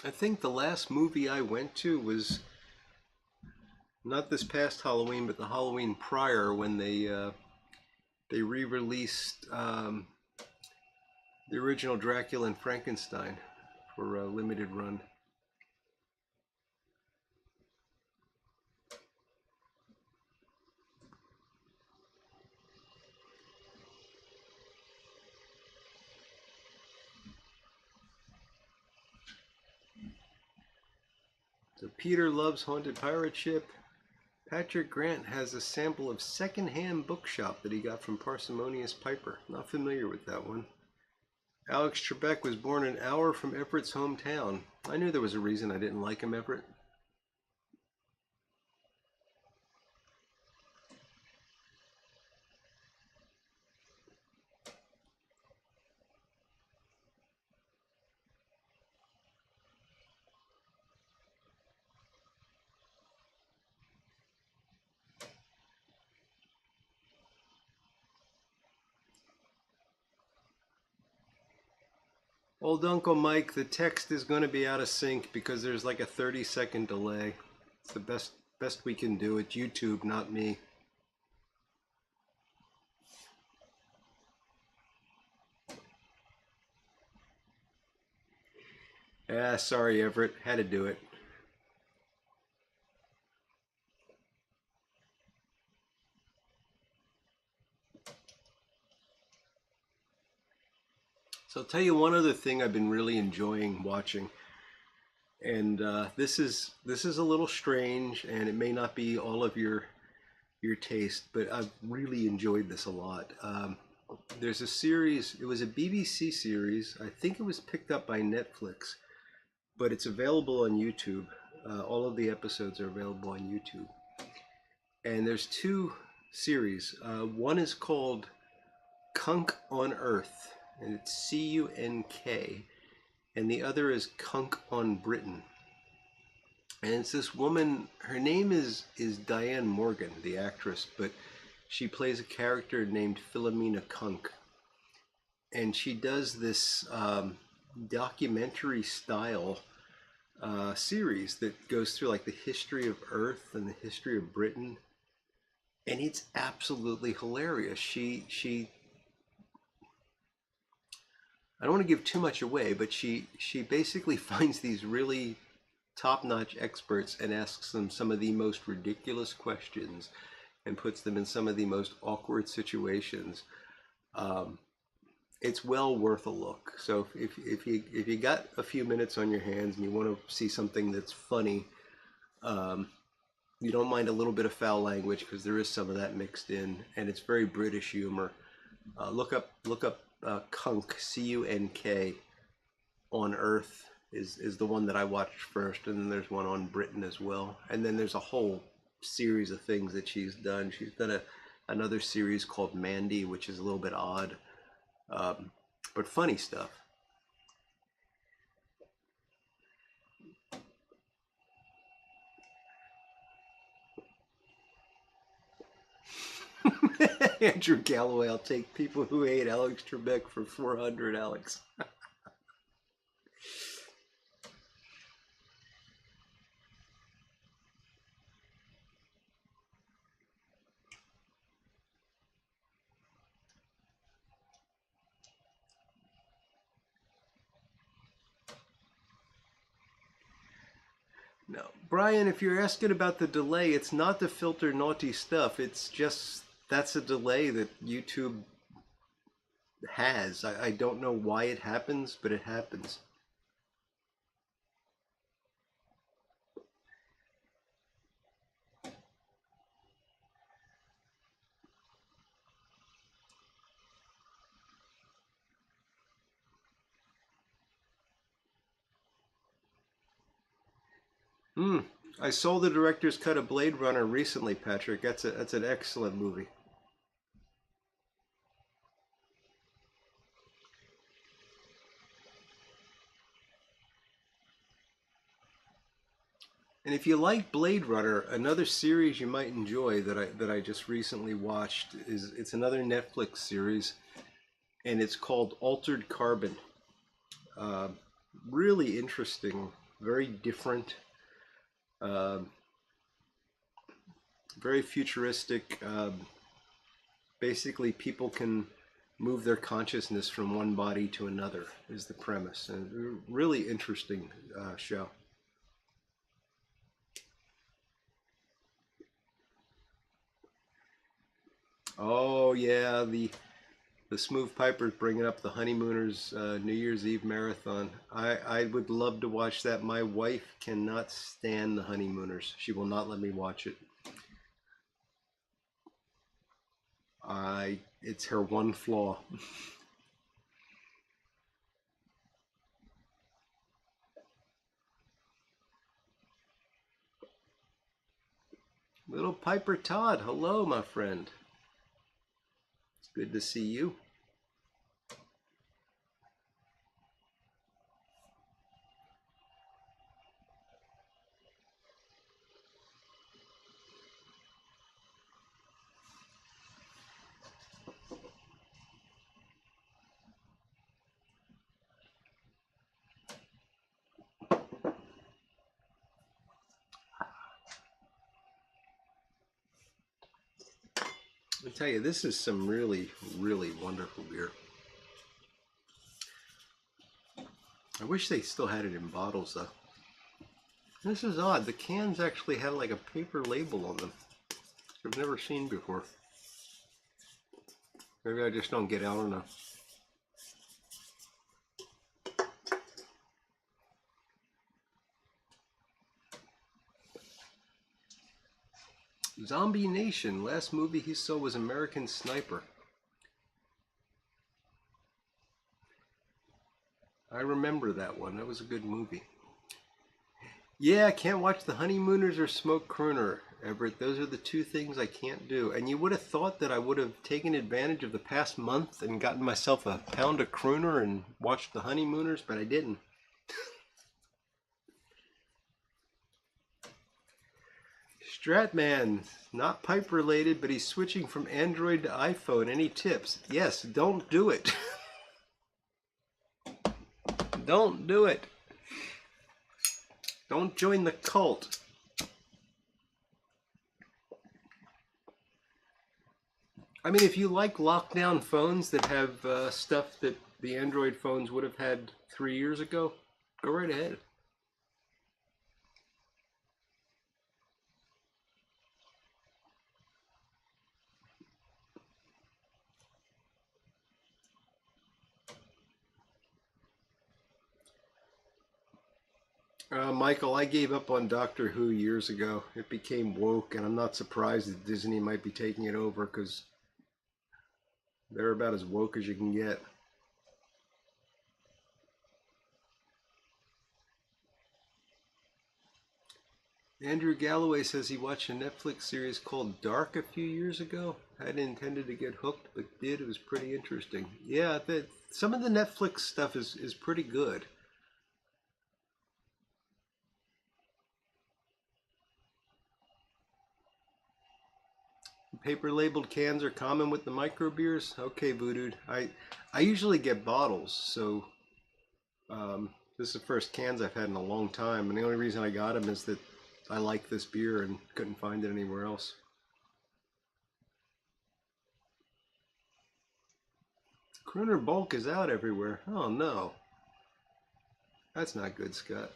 I think the last movie I went to was not this past Halloween, but the Halloween prior when they re-released the original Dracula and Frankenstein for a limited run. So Peter loves Haunted Pirate Ship. Patrick Grant has a sample of Secondhand Bookshop that he got from Parsimonious Piper. Not familiar with that one. Alex Trebek was born an hour from Everett's hometown. I knew there was a reason I didn't like him, Everett. Old Uncle Mike, the text is going to be out of sync because there's like a 30-second delay. It's the best we can do. It's YouTube, not me. Ah, sorry, Everett. Had to do it. So I'll tell you one other thing I've been really enjoying watching, and this is a little strange, and it may not be all of your taste, but I've really enjoyed this a lot. There's a series. It was a BBC series. I think it was picked up by Netflix, but it's available on YouTube. All of the episodes are available on YouTube, and there's two series. One is called Cunk on Earth, and it's Cunk, and the other is Cunk on Britain. And it's this woman. Her name is Diane Morgan, the actress, but she plays a character named Philomena Cunk, and she does this documentary style series that goes through like the history of Earth and the history of Britain, and it's absolutely hilarious. She I don't want to give too much away, but she basically finds these really top-notch experts and asks them some of the most ridiculous questions and puts them in some of the most awkward situations. Um, it's well worth a look. So if you got a few minutes on your hands and you want to see something that's funny, um, you don't mind a little bit of foul language because there is some of that mixed in, and it's very British humor. Look up Cunk, Cunk, on Earth is the one that I watched first, and then there's one on Britain as well, and then there's a whole series of things that she's done. She's done another series called Mandy, which is a little bit odd, but funny stuff. Andrew Galloway, I'll take people who hate Alex Trebek for 400, Alex. No, Brian, if you're asking about the delay, it's not to filter naughty stuff. It's just that's a delay that YouTube has. I don't know why it happens, but it happens. Hmm. I saw the director's cut of Blade Runner recently, Patrick. That's an excellent movie. And if you like Blade Runner, another series you might enjoy that I just recently watched is it's another Netflix series, and it's called Altered Carbon. Uh, Really interesting, very different, uh, very futuristic. Basically, people can move their consciousness from one body to another is the premise, and really interesting show. Oh yeah, the Smooth Piper's bringing up the Honeymooners New Year's Eve marathon. I would love to watch that. My wife cannot stand the Honeymooners. She will not let me watch it. I It's her one flaw. Little Piper Todd, hello, my friend. It's good to see you. I tell you, this is some really, really wonderful beer. I wish they still had it in bottles though. This is odd. The cans actually have like a paper label on them. I've never seen before. Maybe I just don't get out enough. Zombie Nation. Last movie he saw was American Sniper. I remember that one. That was a good movie. Yeah, I can't watch The Honeymooners or Smoke Crooner, Everett. Those are the two things I can't do. And you would have thought that I would have taken advantage of the past month and gotten myself a pound of Crooner and watched The Honeymooners, but I didn't. Stratman, not pipe related, but he's switching from Android to iPhone. Any tips? Yes, don't do it. Don't do it. Don't join the cult. I mean, if you like lockdown phones that have stuff that the Android phones would have had 3 years ago, go right ahead. Michael, I gave up on Doctor Who years ago. It became woke, and I'm not surprised that Disney might be taking it over because they're about as woke as you can get. Andrew Galloway says he watched a Netflix series called Dark a few years ago. Hadn't intended to get hooked, but did. It was pretty interesting. Yeah, some of the Netflix stuff is pretty good. Paper labeled cans are common with the micro beers. Okay, Voodoo. I usually get bottles, so this is the first cans I've had in a long time, and the only reason I got them is that I like this beer and couldn't find it anywhere else. Crooner Bulk is out everywhere. Oh no, that's not good, Scott.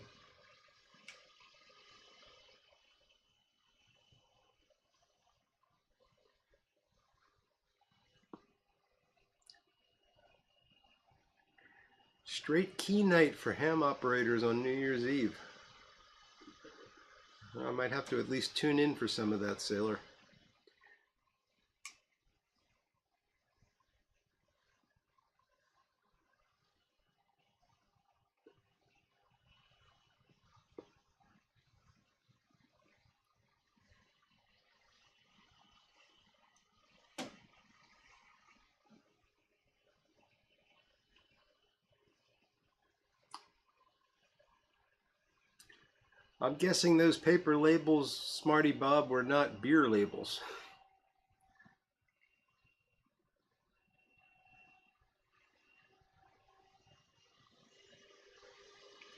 Straight key night for ham operators on New Year's Eve. I might have to at least tune in for some of that, Sailor. I'm guessing those paper labels, Smarty Bob, were not beer labels.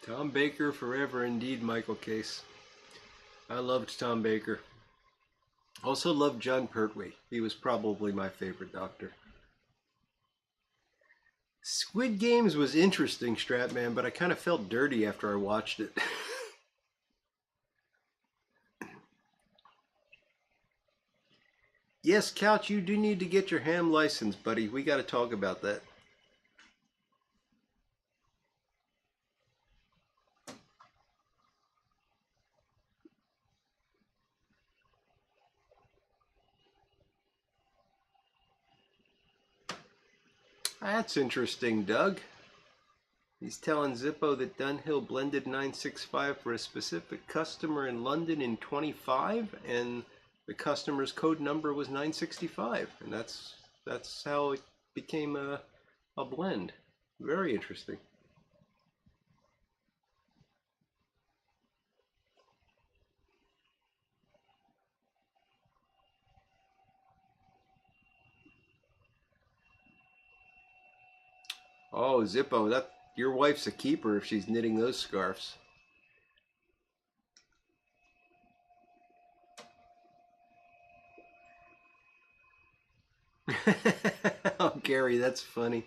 Tom Baker forever indeed, Michael Case. I loved Tom Baker. Also loved John Pertwee. He was probably my favorite doctor. Squid Games was interesting, Stratman, but I kind of felt dirty after I watched it. Yes, Couch, you do need to get your ham license, buddy. We got to talk about that. That's interesting, Doug. He's telling Zippo that Dunhill blended 965 for a specific customer in London in 25, and the customer's code number was 965, and that's how it became a blend. Very interesting. Oh, Zippo, that your wife's a keeper if she's knitting those scarves. Oh, Gary, that's funny.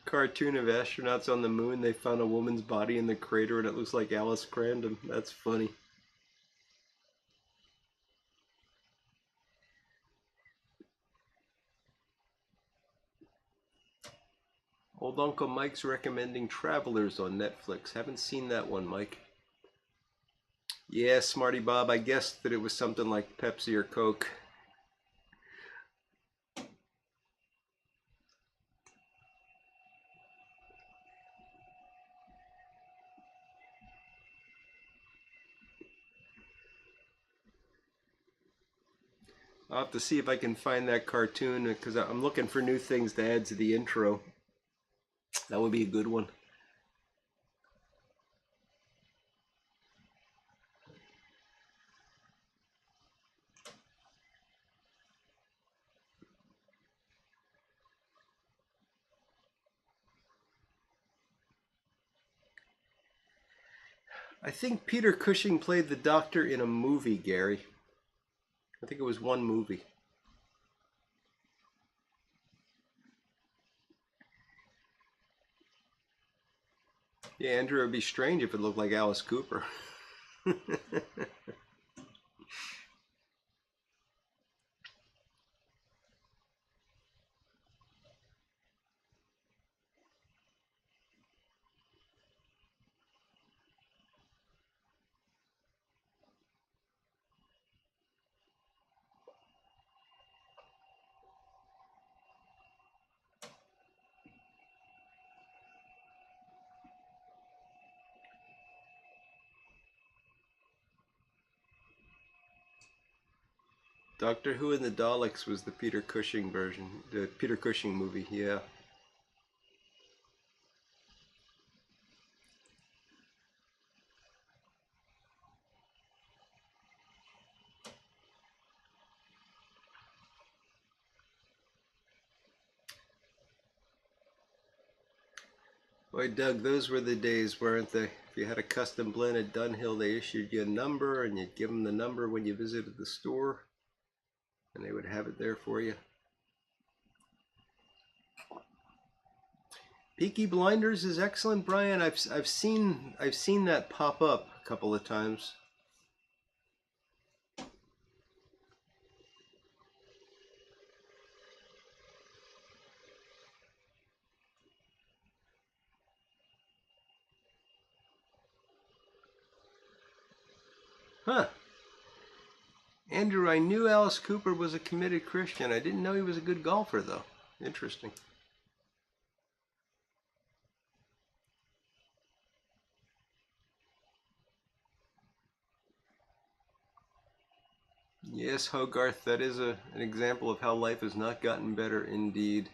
Cartoon of astronauts on the moon. They found a woman's body in the crater and it looks like Alice Crandom. That's funny. Old Uncle Mike's recommending Travelers on Netflix. Haven't seen that one, Mike. Yeah, Smarty Bob, I guessed that it was something like Pepsi or Coke. I'll have to see if I can find that cartoon because I'm looking for new things to add to the intro. That would be a good one. I think Peter Cushing played the Doctor in a movie, Gary. I think it was one movie. Yeah, Andrew, it would be strange if it looked like Alice Cooper. Doctor Who and the Daleks was the Peter Cushing version, the Peter Cushing movie, yeah. Boy, Doug, those were the days, weren't they? If you had a custom blend at Dunhill, they issued you a number, and you'd give them the number when you visited the store, and they would have it there for you. Peaky Blinders is excellent, Brian. I've seen that pop up a couple of times. Huh. Andrew, I knew Alice Cooper was a committed Christian. I didn't know he was a good golfer, though. Interesting. Yes, Hogarth, that is an example of how life has not gotten better indeed.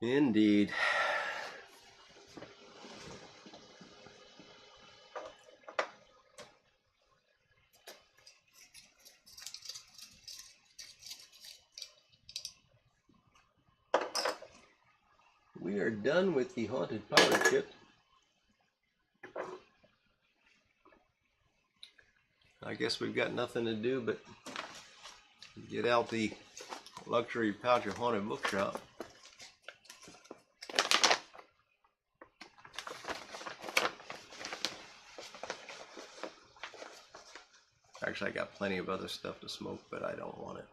Indeed. We are done with the Haunted Pirate Ship. I guess we've got nothing to do but get out the luxury pouch of Haunted Bookshop. Actually, I got plenty of other stuff to smoke, but I don't want it.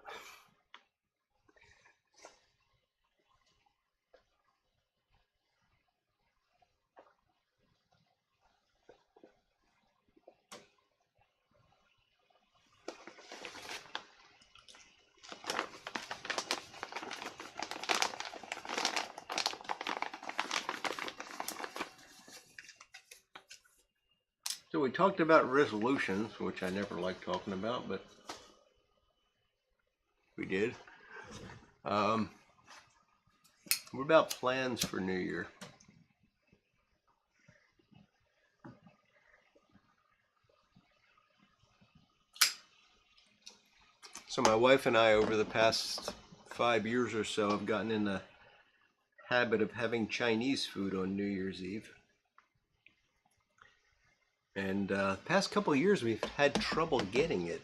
So we talked about resolutions, which I never like talking about, but we did. What about plans for New Year? So my wife and I, over the past 5 years or so, have gotten in the habit of having Chinese food on New Year's Eve. And the past couple of years, we've had trouble getting it.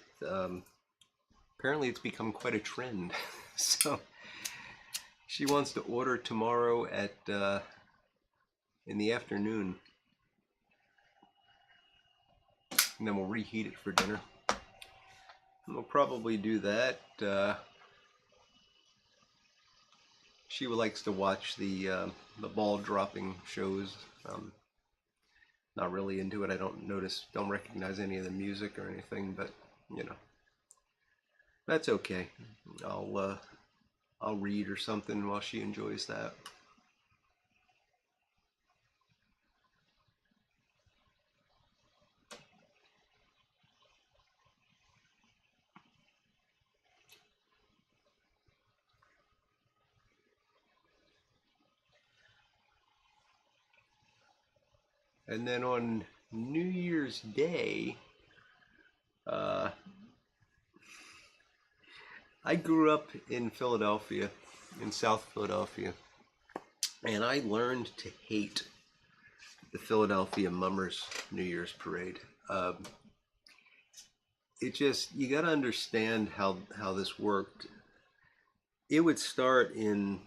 Apparently, it's become quite a trend. So she wants to order tomorrow at in the afternoon, and then we'll reheat it for dinner. And we'll probably do that. She likes to watch the ball dropping shows. Not really into it. I don't recognize any of the music or anything, but you know, that's okay. I'll read or something while she enjoys that. And then on New Year's Day, I grew up in Philadelphia, in South Philadelphia, and I learned to hate the Philadelphia Mummers New Year's Parade. You got to understand how this worked. It would start in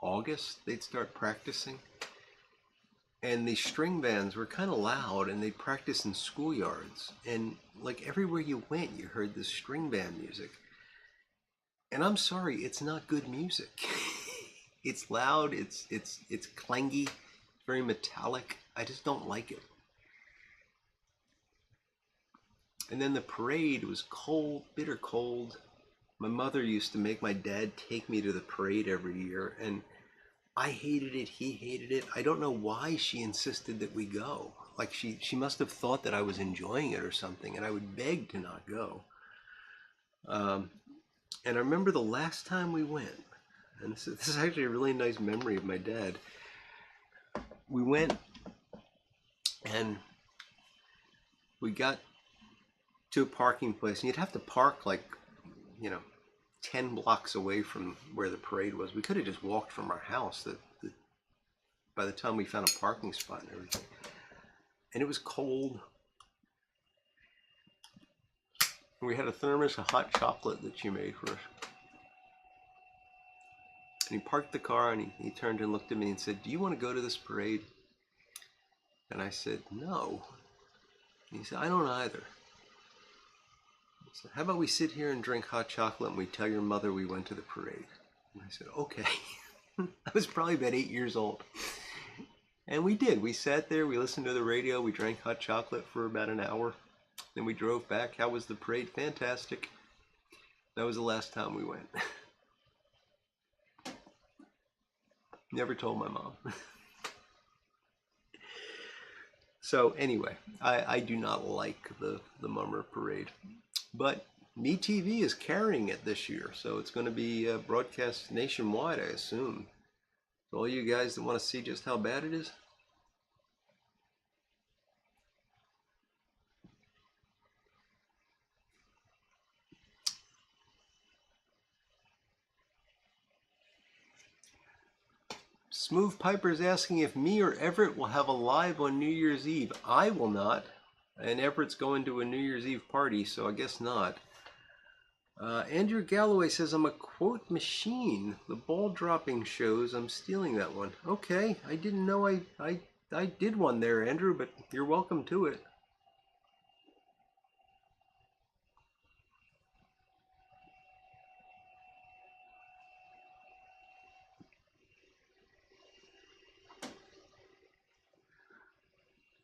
August. They'd start practicing. And the string bands were kind of loud, and they'd practice in schoolyards. And like everywhere you went, you heard this string band music. And I'm sorry, it's not good music. It's loud, it's clangy, very metallic. I just don't like it. And then the parade was cold, bitter cold. My mother used to make my dad take me to the parade every year, and I hated it, he hated it. I don't know why she insisted that we go. Like she must have thought that I was enjoying it or something, and I would beg to not go. And I remember the last time we went, and this is actually a really nice memory of my dad. We went and we got to a parking place, and you'd have to park like, 10 blocks away from where the parade was. We could have just walked from our house by the time we found a parking spot and everything. And it was cold. And we had a thermos of hot chocolate that she made for us. And he parked the car, and he turned and looked at me and said, "Do you want to go to this parade?" And I said, "No." And he said, "I don't either." So how about we sit here and drink hot chocolate, and we tell your mother we went to the parade? And I said, "Okay." I was probably about 8 years old. And we did. We sat there, we listened to the radio, we drank hot chocolate for about an hour. Then we drove back. How was the parade? Fantastic. That was the last time we went. Never told my mom. So anyway, I do not like the Mummer Parade. But MeTV is carrying it this year, so it's going to be broadcast nationwide, I assume. So all you guys that want to see just how bad it is, Smooth Piper's asking if me or Everett will have a live on New Year's Eve. I will not, and Everett's going to a New Year's Eve party, so I guess not. Andrew Galloway says, I'm a quote machine. The ball dropping shows, I'm stealing that one. Okay, I didn't know I did one there, Andrew, but you're welcome to it.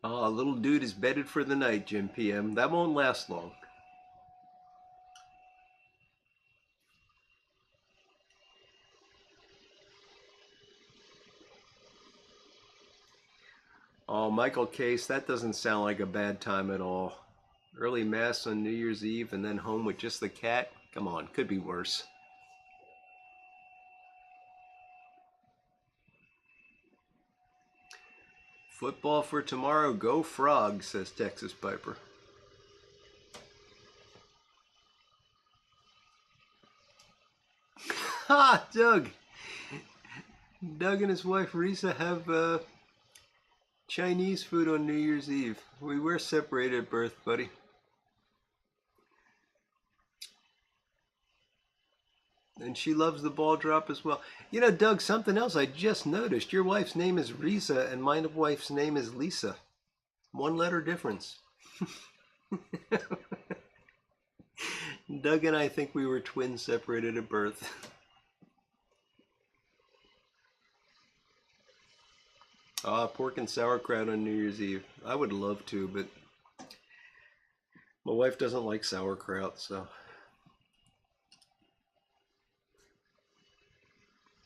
Little dude is bedded for the night, Jim PM. That won't last long. Oh, Michael Case, that doesn't sound like a bad time at all. Early mass on New Year's Eve and then home with just the cat? Come on, could be worse. Football for tomorrow, go Frogs, says Texas Piper. Ha, Doug! Doug and his wife Risa have Chinese food on New Year's Eve. We were separated at birth, buddy. And she loves the ball drop as well. You know, Doug, something else I just noticed. Your wife's name is Risa and my wife's name is Lisa. One letter difference. Doug and I think we were twins separated at birth. Pork and sauerkraut on New Year's Eve. I would love to, but my wife doesn't like sauerkraut, so.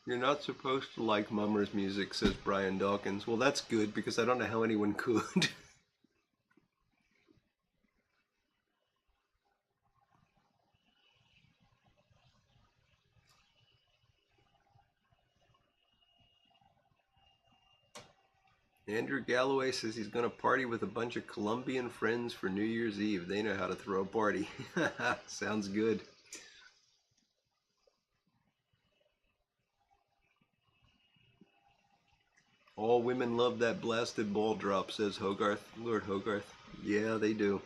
You're not supposed to like Mummer's music, says Brian Dawkins. Well, that's good, because I don't know how anyone could. Andrew Galloway says he's going to party with a bunch of Colombian friends for New Year's Eve. They know how to throw a party. Sounds good. All women love that blasted ball drop, says Hogarth, Lord Hogarth. Yeah, they do.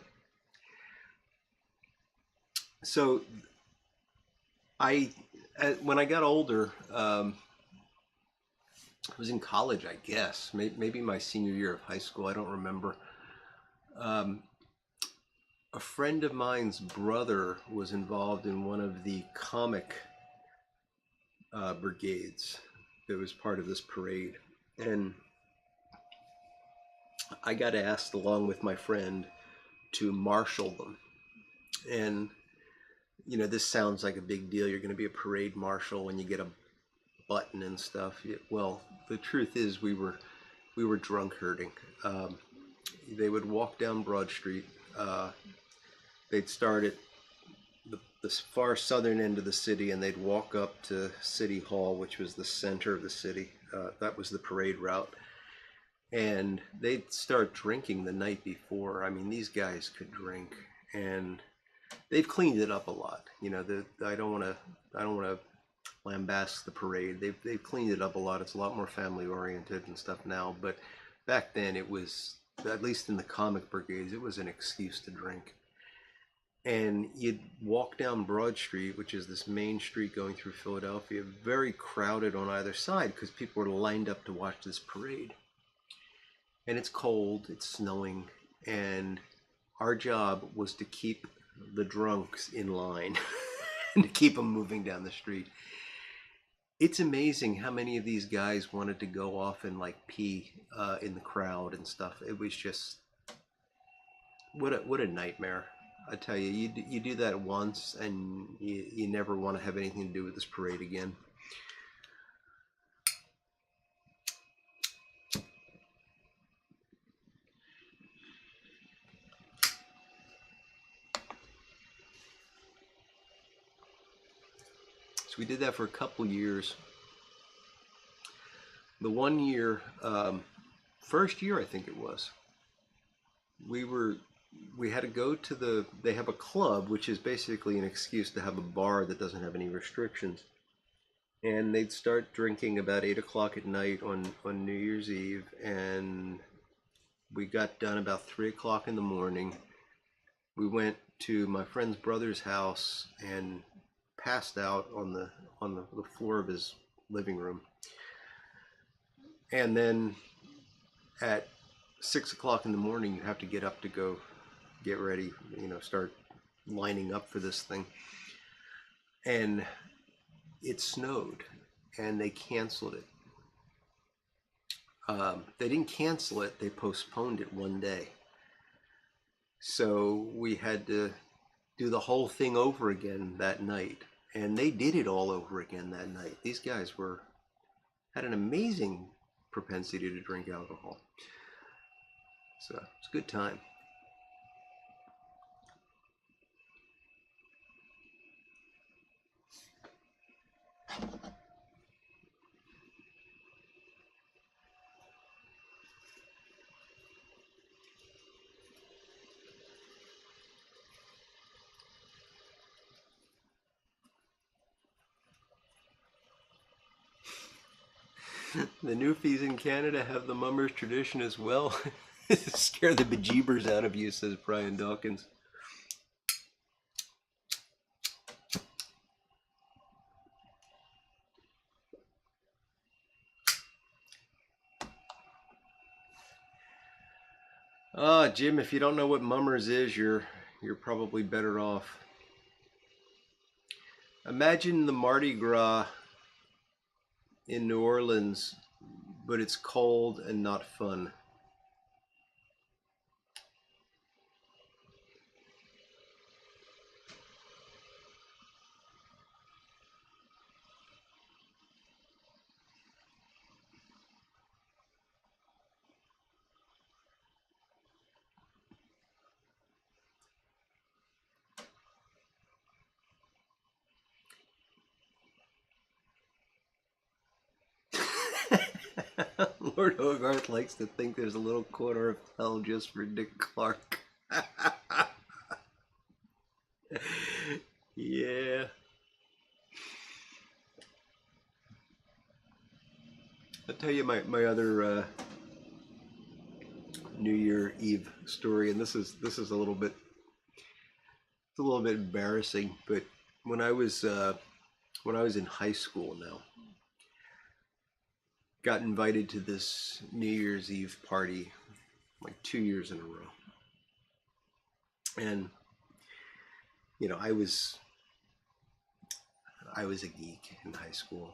So, when I got older, I was in college, I guess, maybe my senior year of high school. I don't remember. A friend of mine's brother was involved in one of the comic brigades that was part of this parade. And I got asked, along with my friend, to marshal them. And, you know, this sounds like a big deal. You're going to be a parade marshal when you get a button and stuff. Well, the truth is we were drunk herding. They would walk down Broad Street. They'd start at the far southern end of the city, and they'd walk up to City Hall, which was the center of the city. That was the parade route. And they'd start drinking the night before. I mean, these guys could drink, and they've cleaned it up a lot. You know, I don't want to lambast the parade. They've cleaned it up a lot. It's a lot more family oriented and stuff now. But back then, it was, at least in the comic brigades, it was an excuse to drink. And you'd walk down Broad Street, which is this main street going through Philadelphia, very crowded on either side because people were lined up to watch this parade. And it's cold, it's snowing, and our job was to keep the drunks in line and to keep them moving down the street. it's amazing how many of these guys wanted to go off and like pee in the crowd and stuff. It was just what a nightmare. I tell you, you do that once and you never want to have anything to do with this parade again. So we did that for a couple years. The one year, first year I think it was, we had to go to they have a club, which is basically an excuse to have a bar that doesn't have any restrictions. And they'd start drinking about 8 o'clock at night on New Year's Eve, and we got done about 3 o'clock in the morning. We went to my friend's brother's house and passed out on the floor of his living room. And then at 6 o'clock in the morning, you have to get up to go get ready, start lining up for this thing. And it snowed and they canceled it. They didn't cancel it, they postponed it one day. So we had to do the whole thing over again that night. And they did it all over again that night. These guys had an amazing propensity to drink alcohol. So it's a good time. The Newfies in Canada have the mummers tradition as well. Scare the bejeebers out of you, says Brian Dawkins. Jim, if you don't know what mummers is, you're probably better off. Imagine the Mardi Gras in New Orleans, but it's cold and not fun. Lord Hogarth likes to think there's a little corner of hell just for Dick Clark. Yeah. I'll tell you my other New Year Eve story, and this is a little bit embarrassing, but when I was in high school now, got invited to this New Year's Eve party like 2 years in a row. And I was a geek in high school.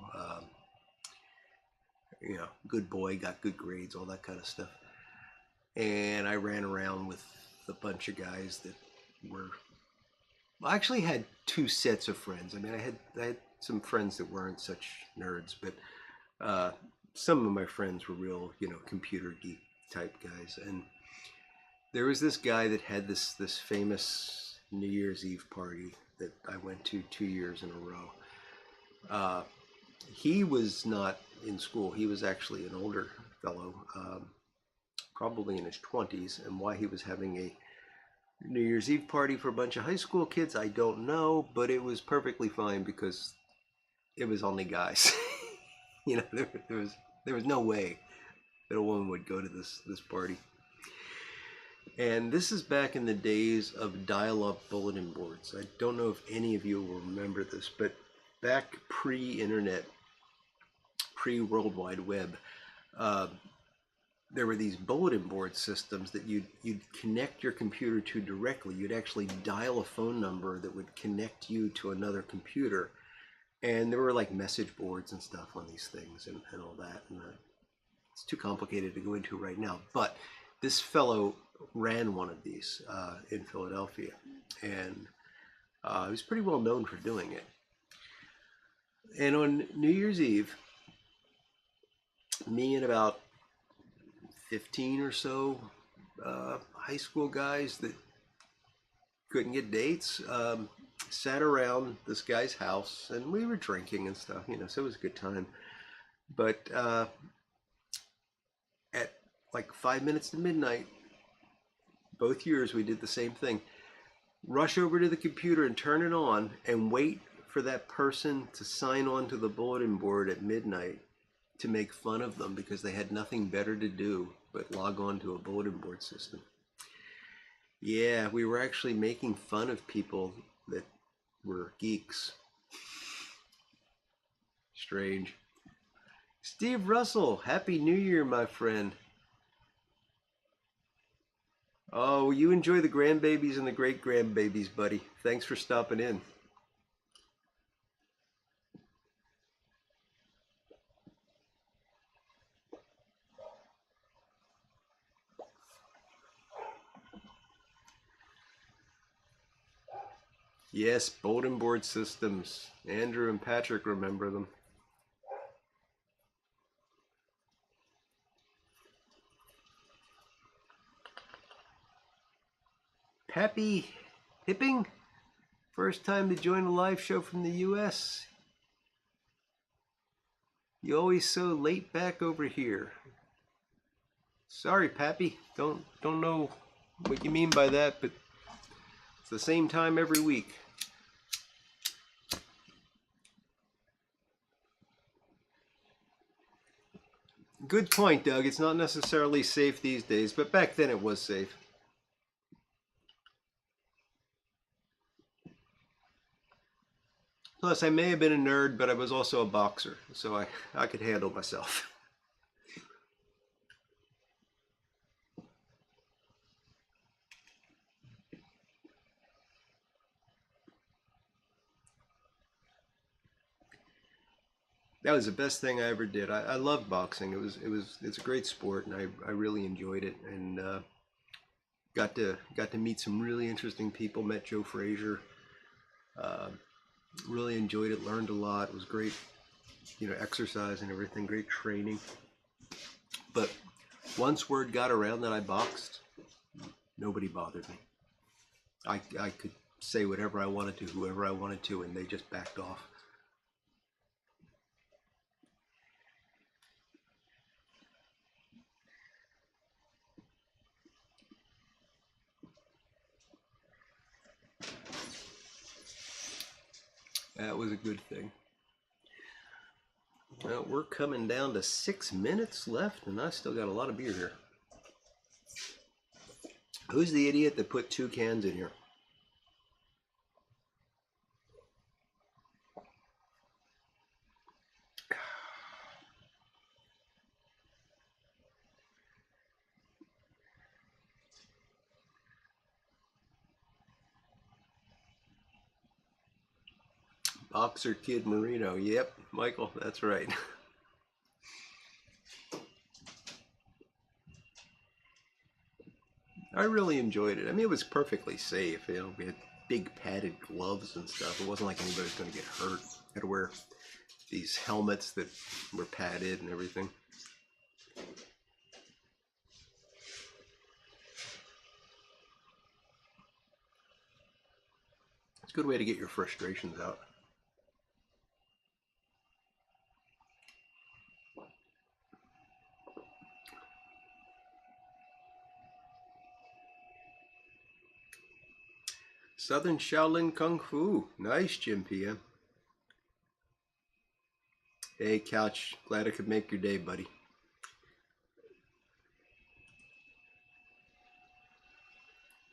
Good boy, got good grades, all that kind of stuff. And I ran around with a bunch of guys that I actually had two sets of friends. I mean, I had some friends that weren't such nerds, but some of my friends were real, computer geek type guys. And there was this guy that had this famous New Year's Eve party that I went to 2 years in a row. He was not in school. He was actually an older fellow, probably in his 20s. And why he was having a New Year's Eve party for a bunch of high school kids, I don't know, but it was perfectly fine because it was only guys. There was no way that a woman would go to this party. And this is back in the days of dial-up bulletin boards. I don't know if any of you will remember this, but back pre-internet, pre-World Wide Web, there were these bulletin board systems that you'd connect your computer to directly. You'd actually dial a phone number that would connect you to another computer. And there were like message boards and stuff on these things and all that. And it's too complicated to go into right now. But this fellow ran one of these in Philadelphia, and he was pretty well known for doing it. And on New Year's Eve, me and about 15 or so high school guys that couldn't get dates sat around this guy's house, and we were drinking and stuff, so it was a good time. But at like 5 minutes to midnight, both years we did the same thing. Rush over to the computer and turn it on and wait for that person to sign on to the bulletin board at midnight to make fun of them because they had nothing better to do but log on to a bulletin board system. Yeah, we were actually making fun of people that were geeks. Strange. Steve Russell, Happy New Year, my friend. Oh, you enjoy the grandbabies and the great-grandbabies, buddy. Thanks for stopping in. Yes, bulletin board systems. Andrew and Patrick remember them. Pappy Hipping, first time to join a live show from the US. You always so late back over here. Sorry, Pappy, don't know what you mean by that, but it's the same time every week. Good point, Doug. It's not necessarily safe these days, but back then it was safe. Plus, I may have been a nerd, but I was also a boxer, so I could handle myself. That was the best thing I ever did. I loved boxing. It's a great sport, and I really enjoyed it, and got to meet some really interesting people. Met Joe Frazier. Really enjoyed it. Learned a lot. It was great, exercise and everything. Great training. But once word got around that I boxed, nobody bothered me. I could say whatever I wanted to, whoever I wanted to, and they just backed off. That was a good thing. Well, we're coming down to 6 minutes left, and I still got a lot of beer here. Who's the idiot that put 2 cans in here? Boxer Kid Marino. Yep, Michael, that's right. I really enjoyed it. I mean, it was perfectly safe. We had big padded gloves and stuff. It wasn't like anybody was going to get hurt. I had to wear these helmets that were padded and everything. It's a good way to get your frustrations out. Southern Shaolin Kung Fu. Nice, Jim PM. Hey, Couch. Glad I could make your day, buddy.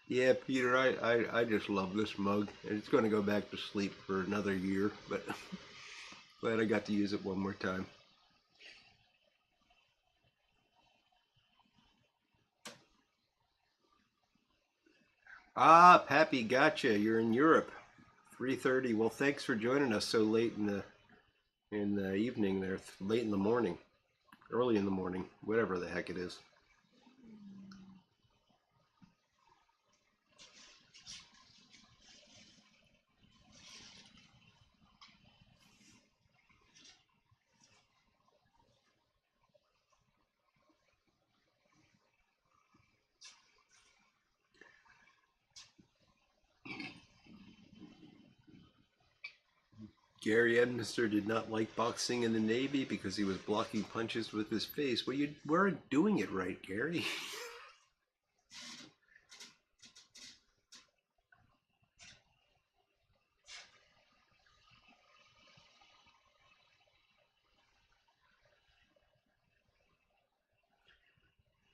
Yeah, Peter, I just love this mug. It's going to go back to sleep for another year, but glad I got to use it one more time. Ah, Pappy, gotcha. You're in Europe. 3:30. Well, thanks for joining us so late in the in the evening there, late in the morning, early in the morning, whatever the heck it is. Gary Edminster did not like boxing in the Navy because he was blocking punches with his face. Well, you weren't doing it right, Gary.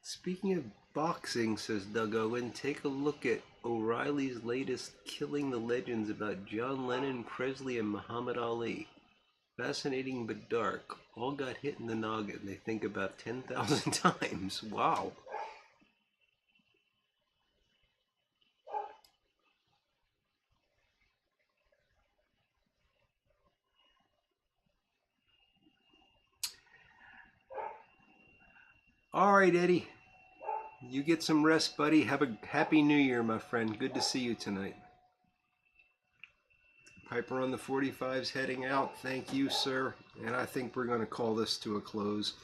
Speaking of boxing, says Doug Owen, take a look at O'Reilly's latest Killing the Legends about John Lennon, Presley, and Muhammad Ali. Fascinating but dark. All got hit in the noggin, they think, about 10,000 times. Wow. All right, Eddie. You get some rest, buddy. Have a happy new year, my friend. Good to see you tonight. Piper on the 45's heading out. Thank you, sir. And I think we're going to call this to a close.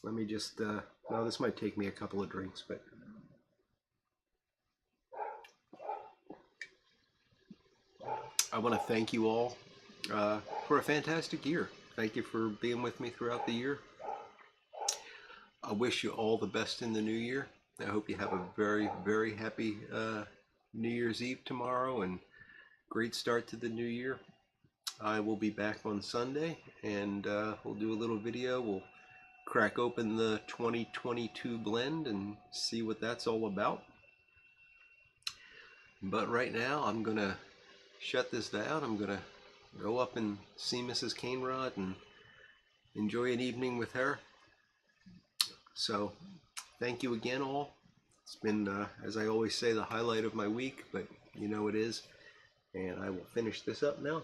Let me just, no, this might take me a couple of drinks, but I want to thank you all for a fantastic year. Thank you for being with me throughout the year. I wish you all the best in the new year. I hope you have a very, very happy New Year's Eve tomorrow and great start to the new year. I will be back on Sunday and we'll do a little video. We'll crack open the 2022 blend and see what that's all about. But right now I'm gonna shut this down. I'm gonna go up and see Mrs. Cainrod and enjoy an evening with her. So thank you again all. It's been, as I always say, the highlight of my week, but you know it is. And I will finish this up now.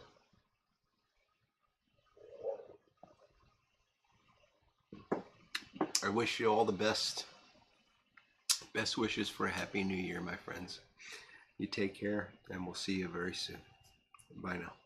I wish you all the best. Best wishes for a happy new year, my friends. You take care, and we'll see you very soon. Bye now.